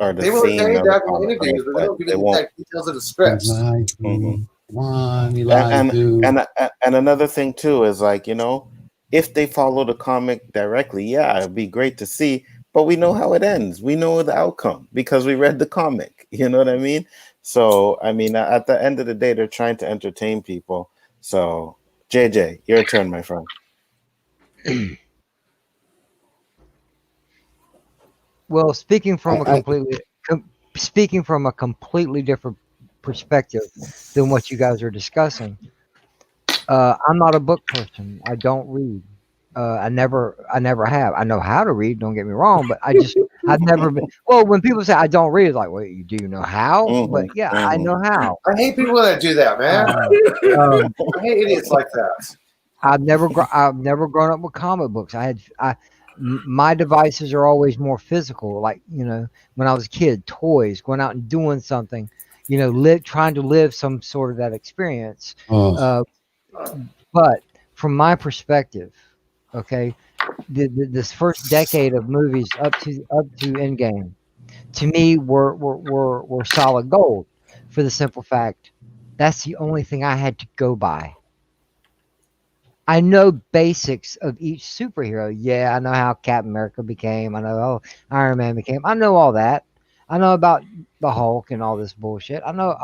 Or the they will tell you that in comic, interviews, but they don't give you the exact details of the scripts. And another thing too is, like, you know, if they follow the comic directly, yeah, it'd be great to see. But we know how it ends. We know the outcome because we read the comic. You know what I mean? So, I mean, at the end of the day, they're trying to entertain people. So, JJ, your turn, my friend. Well, speaking from a completely different perspective than what you guys are discussing, I'm not a book person. I don't read. I never have. I know how to read. Don't get me wrong, but I've never been. Well, when people say I don't read, it's like, well, do you know how? But yeah, I know how. I hate people that do that, man. I hate idiots like that. I've never grown up with comic books. My devices are always more physical. Like, you know, when I was a kid, toys, going out and doing something, you know, trying to live some sort of that experience. But from my perspective, okay, this first decade of movies up to Endgame, to me were solid gold, for the simple fact that's the only thing I had to go by. I know basics of each superhero. Yeah, I know how Captain America became. I know how Iron Man became. I know all that. I know about the Hulk and all this bullshit. I know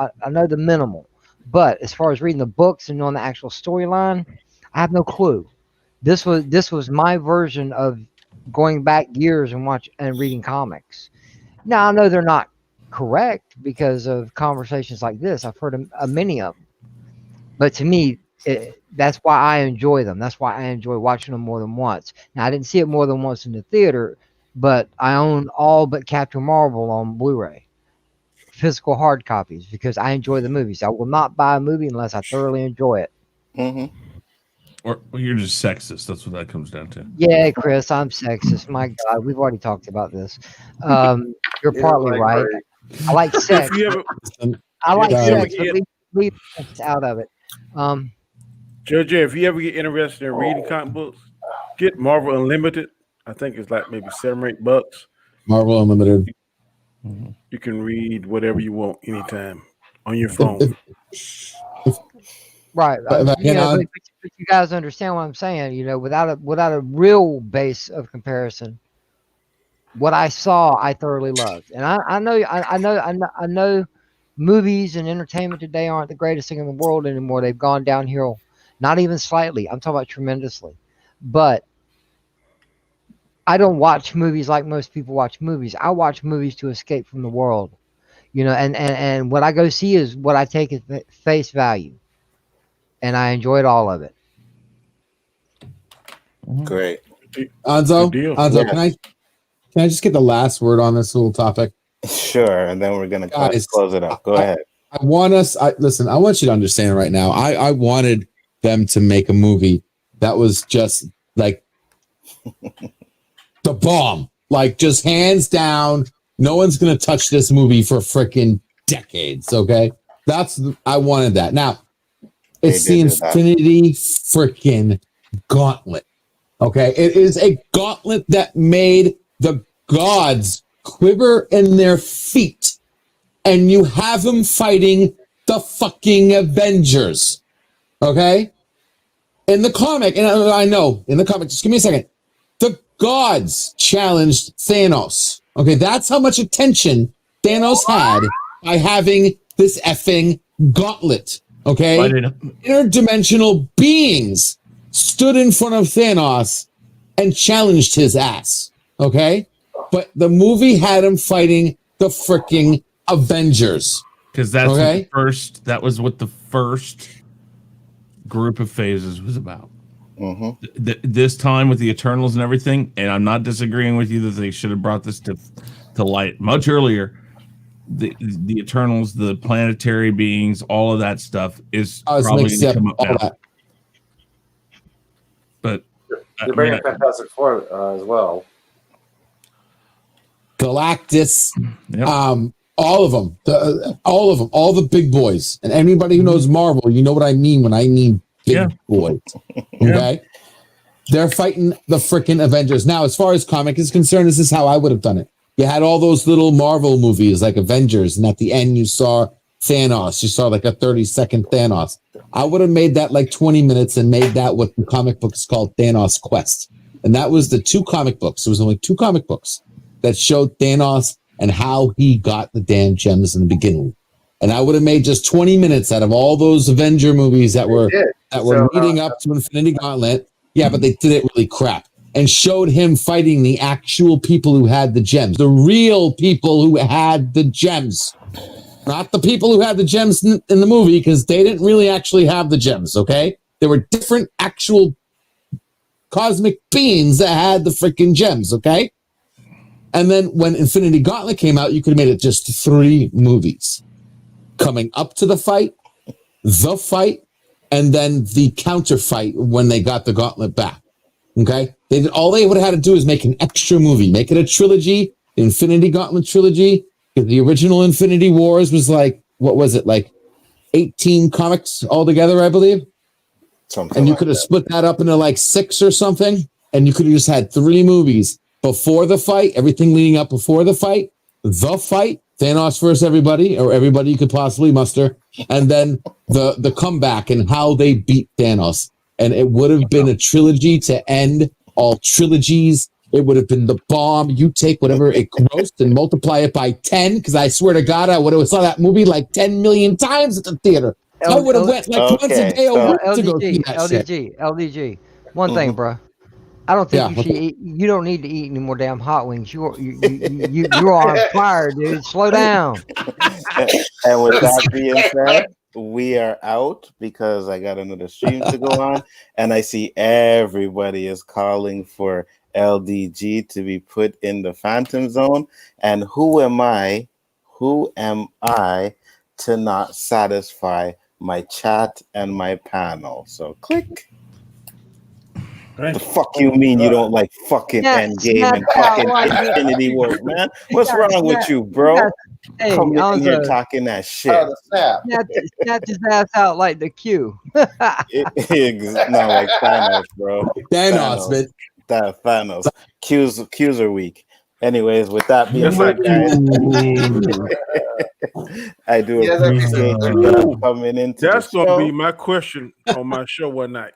the minimal. But as far as reading the books and knowing the actual storyline, I have no clue. This was my version of going back years and reading comics. Now I know they're not correct because of conversations like this. I've heard many of them. But to me, that's why I enjoy them. That's why I enjoy watching them more than once. Now, I didn't see it more than once in the theater, but I own all but Captain Marvel on Blu-ray, physical hard copies, because I enjoy the movies. I will not buy a movie unless I thoroughly enjoy it. Or you're just sexist. That's what that comes down to. Yeah, Chris, I'm sexist. My God, we've already talked about this. You're partly right. I like sex. I like sex, but leave sex out of it. Judge, if you ever get interested in reading comic books, get Marvel Unlimited. I think it's like maybe $7 or $8. Marvel Unlimited. You can read whatever you want anytime on your phone. Right. But You guys understand what I'm saying. You know, without a real base of comparison, what I saw, I thoroughly loved. And I know movies and entertainment today aren't the greatest thing in the world anymore. They've gone downhill, not even slightly. I'm talking about tremendously. But I don't watch movies like most people watch movies. I watch movies to escape from the world. You know, and what I go see is what I take at face value. And I enjoyed all of it. Great. Anzo, Yeah. can I just get the last word on this little topic? Sure, and then we're gonna close it up. Go ahead. I want you to understand right now. I wanted them to make a movie that was just like the bomb, like just hands down. No one's gonna touch this movie for freaking decades. Okay, I wanted that. Now it's the Infinity freaking Gauntlet. Okay, it is a gauntlet that made the gods quiver in their feet, and you have them fighting the fucking Avengers. Okay, in the comic, and I know in the comic, just give me a second. The gods challenged Thanos. Okay, that's how much attention Thanos had by having this effing gauntlet. Okay, interdimensional beings stood in front of Thanos and challenged his ass. Okay, but the movie had him fighting the freaking Avengers because that's that was what the first group of phases was about. This time with the Eternals and everything, and I'm not disagreeing with you that they should have brought this to light much earlier. The Eternals, the planetary beings, all of that stuff is probably going to come up now. That. But they're bringing Fantastic Four as well. Galactus, all of them, all the big boys, and anybody who knows Marvel, you know what I mean when I mean big boys. Okay, they're fighting the freaking Avengers. Now, as far as comic is concerned, this is how I would have done it. You had all those little Marvel movies like Avengers, and at the end you saw Thanos. You saw like a 30-second Thanos. I would have made that like 20 minutes and made that what the comic book is called Thanos Quest. And that was the 2 comic books. There was only 2 comic books that showed Thanos and how he got the damn gems in the beginning. And I would have made just 20 minutes out of all those Avenger movies that were leading up to Infinity Gauntlet. Yeah, but they did it really crap. And showed him fighting the actual people who had the gems. The real people who had the gems. Not the people who had the gems in the movie, because they didn't really actually have the gems, okay? There were different actual cosmic beings that had the freaking gems, okay? And then when Infinity Gauntlet came out, you could have made it just 3 movies. Coming up to the fight, and then the counter fight when they got the gauntlet back. Okay? All they would have had to do is make an extra movie. Make it a trilogy, the Infinity Gauntlet trilogy. The original Infinity Wars was like, what was it? Like 18 comics altogether, I believe. And you could have split that up into like 6 or something. And you could have just had 3 movies. Before the fight, everything leading up before the fight, Thanos versus everybody, or everybody you could possibly muster, and then the comeback and how they beat Thanos. And it would have been a trilogy to end all trilogies. It would have been the bomb. You take whatever it grossed and multiply it by 10, because I swear to God, I would have saw that movie like 10 million times at the theater. I would have went like once a day a week to go see that shit. LDG. One thing, bro. I don't think you should eat. You don't need to eat any more damn hot wings. You're on fire, dude. Slow down. And with that being said, we are out because I got another stream to go on, and I see everybody is calling for LDG to be put in the Phantom Zone. And who am I to not satisfy my chat and my panel? So click. The fuck you mean you don't like fucking Endgame and fucking Infinity War, man? What's wrong with you, bro? Hey, Coming in here Alonzo, talking that shit. snap his ass out like the Q. No, like Thanos, bro. Thanos, man. Thanos. Q's are weak. Anyways, with that being said, guys, I do appreciate you guys coming into That's the show. gonna be my question on my show one night.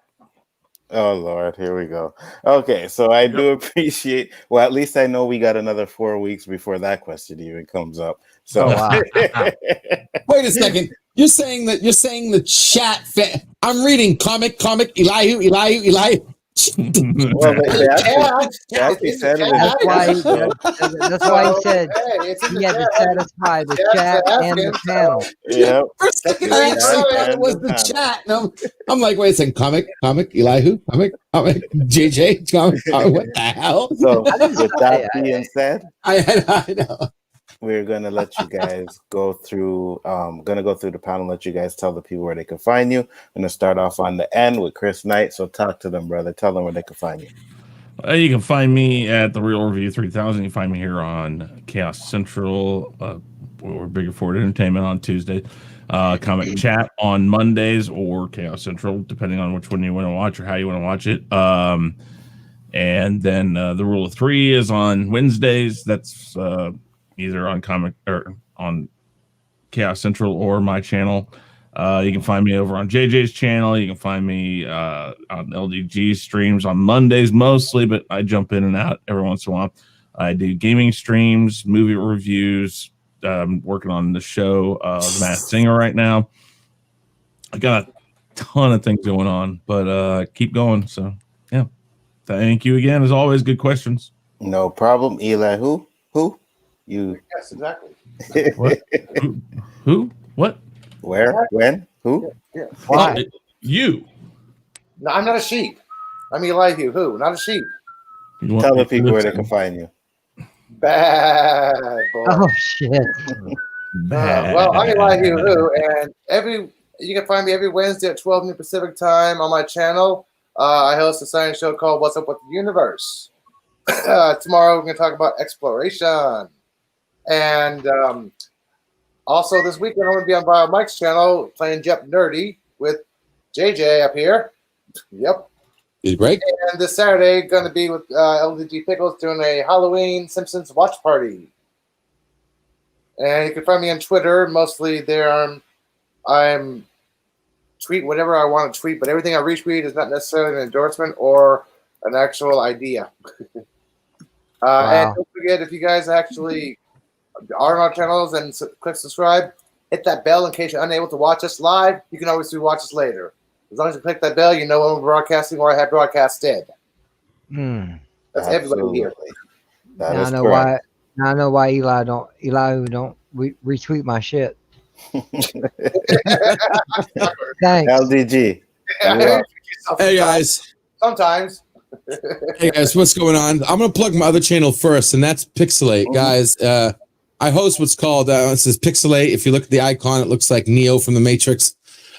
Oh Lord, here we go. Okay, so I do appreciate. Well, at least I know we got another 4 weeks before that question even comes up. So, wait a second. You're saying the chat. I'm reading comic Elihu. Well, they actually said it. That's why he said he had to satisfy the chat and the panel. Yeah. For a second, I actually thought it was the chat. No, I'm like, wait a second. Comic Elihu. Comic JJ. Comic. What the hell? So, with that being said, I know. We're gonna let you guys go through. Gonna go through the panel. Let you guys tell the people where they can find you. I'm gonna start off on the end with Chris Knight. So talk to them, brother. Tell them where they can find you. You can find me at the Real Review 3000. You can find me here on Chaos Central. We're Bigger Forward Entertainment on Tuesday. Comic Chat on Mondays or Chaos Central, depending on which one you want to watch or how you want to watch it. And then the Rule of Three is on Wednesdays. That's either on Comic or on Chaos Central or my channel. You can find me over on JJ's channel. You can find me on LDG streams on Mondays mostly, but I jump in and out every once in a while. I do gaming streams, movie reviews. Working on the show, The Masked Singer right now. I got a ton of things going on, but keep going. So yeah, thank you again. As always, good questions. No problem. Elihu, who? You? Yes, exactly. What? Who? What? Where? When? Who? Yeah. Why? You. No, I'm not a sheep. I'm Elihu-Who, not a sheep. Tell the people where they can find you. Bad boy. Oh shit. Well, I'm Elihu-Who, and you can find me every Wednesday at 12 noon Pacific time on my channel. I host a science show called What's Up with the Universe. Tomorrow we're going to talk about exploration. And also this weekend I'm going to be on Bio Mike's channel playing Jep Nerdy with JJ up here. Yep. Is great. And this Saturday going to be with LDG Pixels doing a Halloween Simpsons watch party. And you can find me on Twitter. Mostly there I'm tweet whatever I want to tweet, but everything I retweet is not necessarily an endorsement or an actual idea. And don't forget, if you guys actually are on our channels and click subscribe, hit that bell in case you're unable to watch us live. You can always watch us later. As long as you click that bell, you know when we're broadcasting or I have broadcasted. That's everybody here. That now is I know correct. why. Now I know why Elihu don't retweet my shit. Thanks. LDG. Hey guys. Sometimes. Hey guys, what's going on? I'm gonna plug my other channel first, and that's Pixelate, guys. I host what's called it says Pixelate. If you look at the icon, it looks like Neo from the Matrix.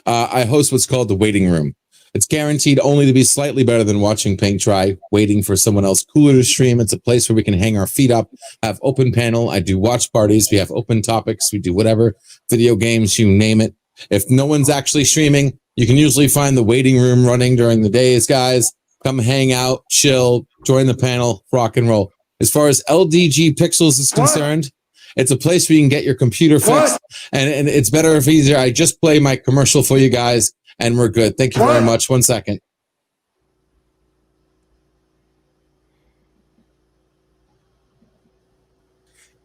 I host what's called The Waiting Room. It's guaranteed only to be slightly better than watching paint dry, waiting for someone else cooler to stream. It's a place where we can hang our feet up, have open panel. I do watch parties. We have open topics. We do whatever, video games, you name it. If no one's actually streaming, you can usually find The Waiting Room running during the days, guys. Come hang out, chill, join the panel, rock and roll. As far as LDG Pixels is concerned, it's a place where you can get your computer fixed, and it's better if easier. I just play my commercial for you guys, and we're good. Thank you very much. 1 second.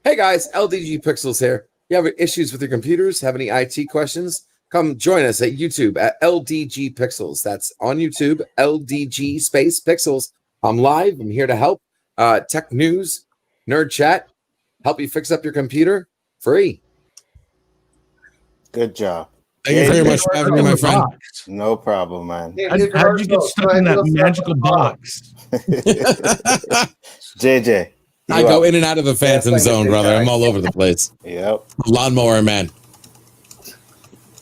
Hey guys, LDG Pixels here. You have issues with your computers, have any IT questions? Come join us at YouTube at LDG Pixels. That's on YouTube, LDG space Pixels. I'm live. I'm here to help. Tech news, nerd chat, help you fix up your computer free. Good job. Thank you very much for having me, my friend. No problem, man. How did you get stuck in that magical box? JJ. I go in and out of the phantom zone, brother. I'm all over the place. Yep. Lawnmower man.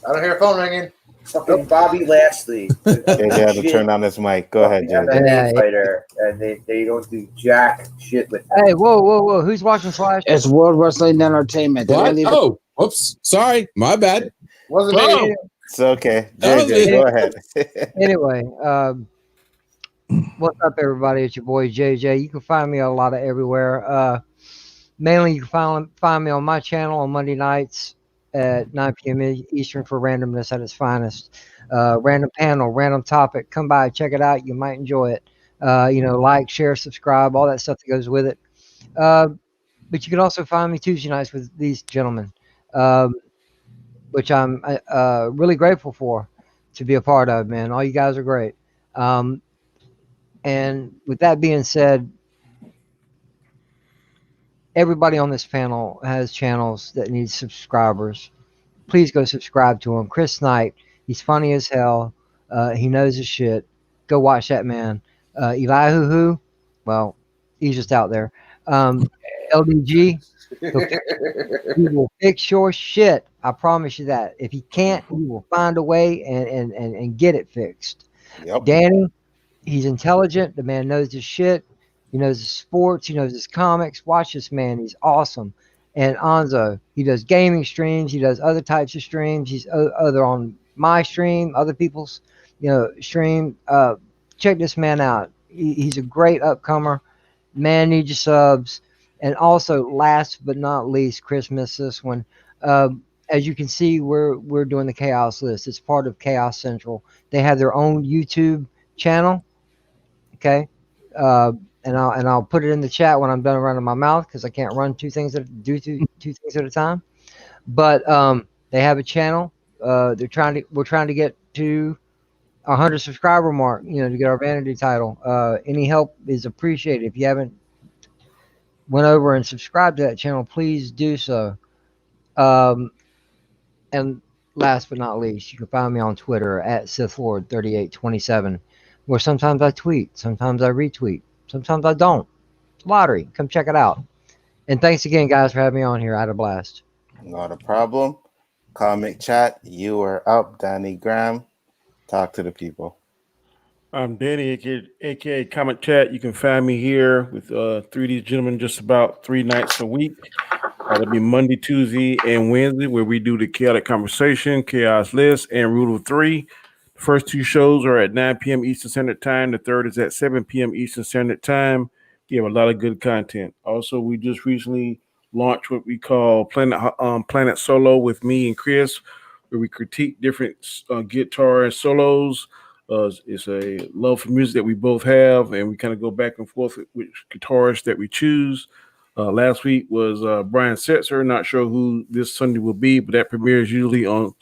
I don't hear a phone ringing. Fucking Bobby Lashley. JJ had to turn on his mic. Go ahead, JJ. MMA fighter, and they don't do jack shit with that. Hey, whoa! Who's watching Slash? It's World Wrestling Entertainment. What? Oh, whoops. Sorry. My bad. Wasn't me. It's okay. JJ, go ahead. Anyway, what's up, everybody? It's your boy JJ. You can find me a lot of everywhere. Mainly, you can find me on my channel on Monday nights at 9 p.m. Eastern for randomness at its finest. Random panel, random topic. Come by, check it out. You might enjoy it. Like, share, subscribe, all that stuff that goes with it. But you can also find me Tuesday nights with these gentlemen, which I'm really grateful for to be a part of, man. All you guys are great. And with that being said, everybody on this panel has channels that need subscribers. Please go subscribe to him. Chris Knight, he's funny as hell. He knows his shit. Go watch that man. Elihu-Who, well, he's just out there. LDG, he will fix your shit. I promise you that. If he can't, he will find a way and get it fixed. Yep. Danny, he's intelligent. The man knows his shit. He knows his sports. He knows his comics. Watch this man. He's awesome. And Anzo, he does gaming streams. He does other types of streams. He's other on my stream, other people's, stream. Check this man out. He's a great upcomer. Man needs your subs. And also, last but not least, Chris missed this one. As you can see, we're doing the Khaos List. It's part of Khaos Central. They have their own YouTube channel. Okay. And I'll put it in the chat when I'm done running my mouth because I can't run two things at a time. But they have a channel. We're trying to get to 100 subscriber mark, to get our vanity title. Any help is appreciated. If you haven't went over and subscribed to that channel, please do so. And last but not least, you can find me on Twitter at Sithlord3827, where sometimes I tweet, sometimes I retweet. Sometimes I don't. Lottery. Come check it out. And thanks again, guys, for having me on here. I had a blast. Not a problem. Comic chat. You are up, Danny Graham. Talk to the people. I'm Danny, AKA Comic Chat. You can find me here with three of these gentlemen just about 3 nights a week. That'll be Monday, Tuesday, and Wednesday, where we do the Chaotic Conversation, Khaos List, and Rule of 3. The first 2 shows are at 9 p.m. Eastern Standard Time. The third is at 7 p.m. Eastern Standard Time. We have a lot of good content. Also, we just recently launched what we call Planet Solo with me and Chris, where we critique different guitar and solos. It's a love for music that we both have, and we kind of go back and forth with which guitarists that we choose. Last week was Brian Setzer. Not sure who this Sunday will be, but that premieres usually on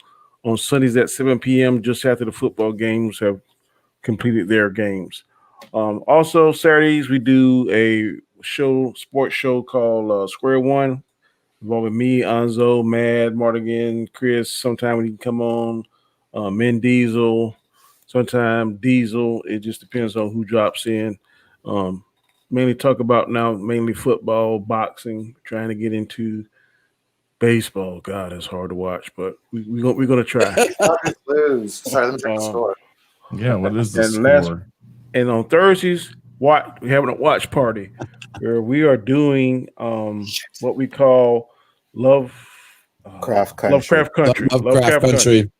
Sundays at 7 p.m. just after the football games have completed their games. Also, Saturdays we do a sports show called Square One, involving me, Anzo, Mad, Mardigan, Chris. Sometime when he can come on, Men Diesel, sometime Diesel. It just depends on who drops in. Mainly talk about now mainly football, boxing, trying to get into baseball. God, it's hard to watch, but we're gonna try. Lose. Sorry, let me check the score. Yeah, what is the score? And on Thursdays, we're having a watch party where we are doing what we call Lovecraft Country. Lovecraft Country.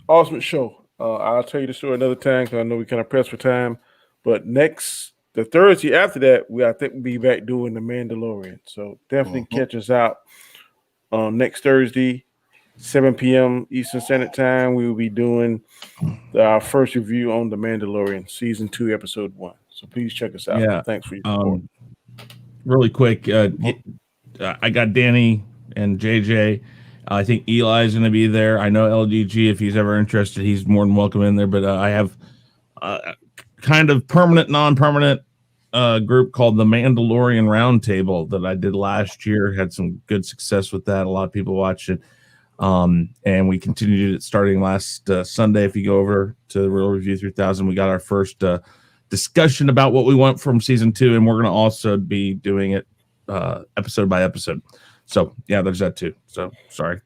Awesome show. I'll tell you the story another time because I know we kind of pressed for time. But the Thursday after that, I think we'll be back doing The Mandalorian. So definitely catch us out on next Thursday, 7 p.m. Eastern Standard Time. We will be doing our first review on The Mandalorian, Season 2, Episode 1. So please check us out. Yeah. Thanks for your support. Really quick, I got Danny and JJ. I think Eli's going to be there. I know LDG, if he's ever interested, he's more than welcome in there. But I have kind of permanent, non-permanent group called the Mandalorian Roundtable that I did last year. Had some good success with that. A lot of people watched it. And we continued it starting last Sunday. If you go over to the Real Review 3000, we got our first discussion about what we want from season 2. And we're going to also be doing it episode by episode. So yeah, there's that too. So sorry.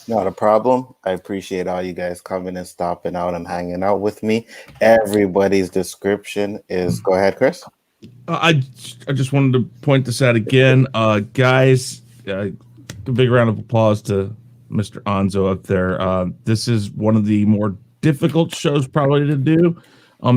Not a problem. I appreciate all you guys coming and stopping out and hanging out with me. Everybody's description is. Go ahead, Chris. I just wanted to point this out again, guys. A big round of applause to Mr. Anzo up there. This is one of the more difficult shows probably to do,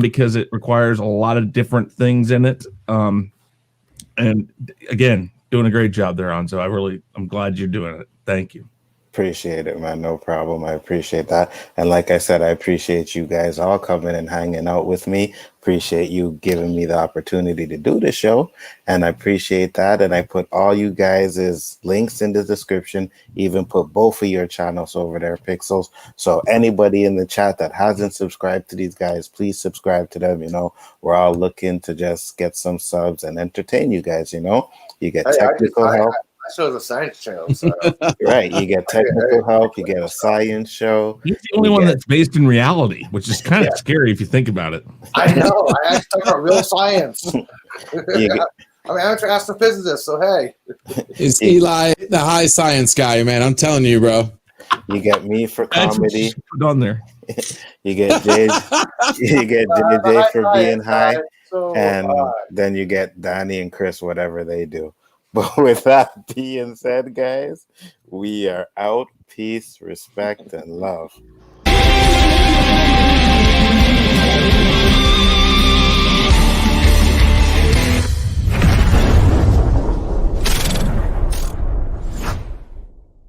because it requires a lot of different things in it. And again, doing a great job there, Anzo. I'm glad you're doing it. Thank you. Appreciate it, man. No problem. I appreciate that. And like I said, I appreciate you guys all coming and hanging out with me. Appreciate you giving me the opportunity to do the show. And I appreciate that. And I put all you guys' links in the description, even put both of your channels over there, Pixels. So anybody in the chat that hasn't subscribed to these guys, please subscribe to them. You know, we're all looking to just get some subs and entertain you guys. You know, you get technical help. I show the science channel. So. Right, you get technical help, you get a science show. He's the only one that's based in reality, which is kind of scary if you think about it. I know. I actually talk about real science. I'm an amateur astrophysicist, so hey. Is Eli the high science guy, man? I'm telling you, bro. You get me for comedy. Put on there. You get JJ for being high, and then you get Danny and Chris, whatever they do. But with that being said, guys, we are out. Peace, respect, and love.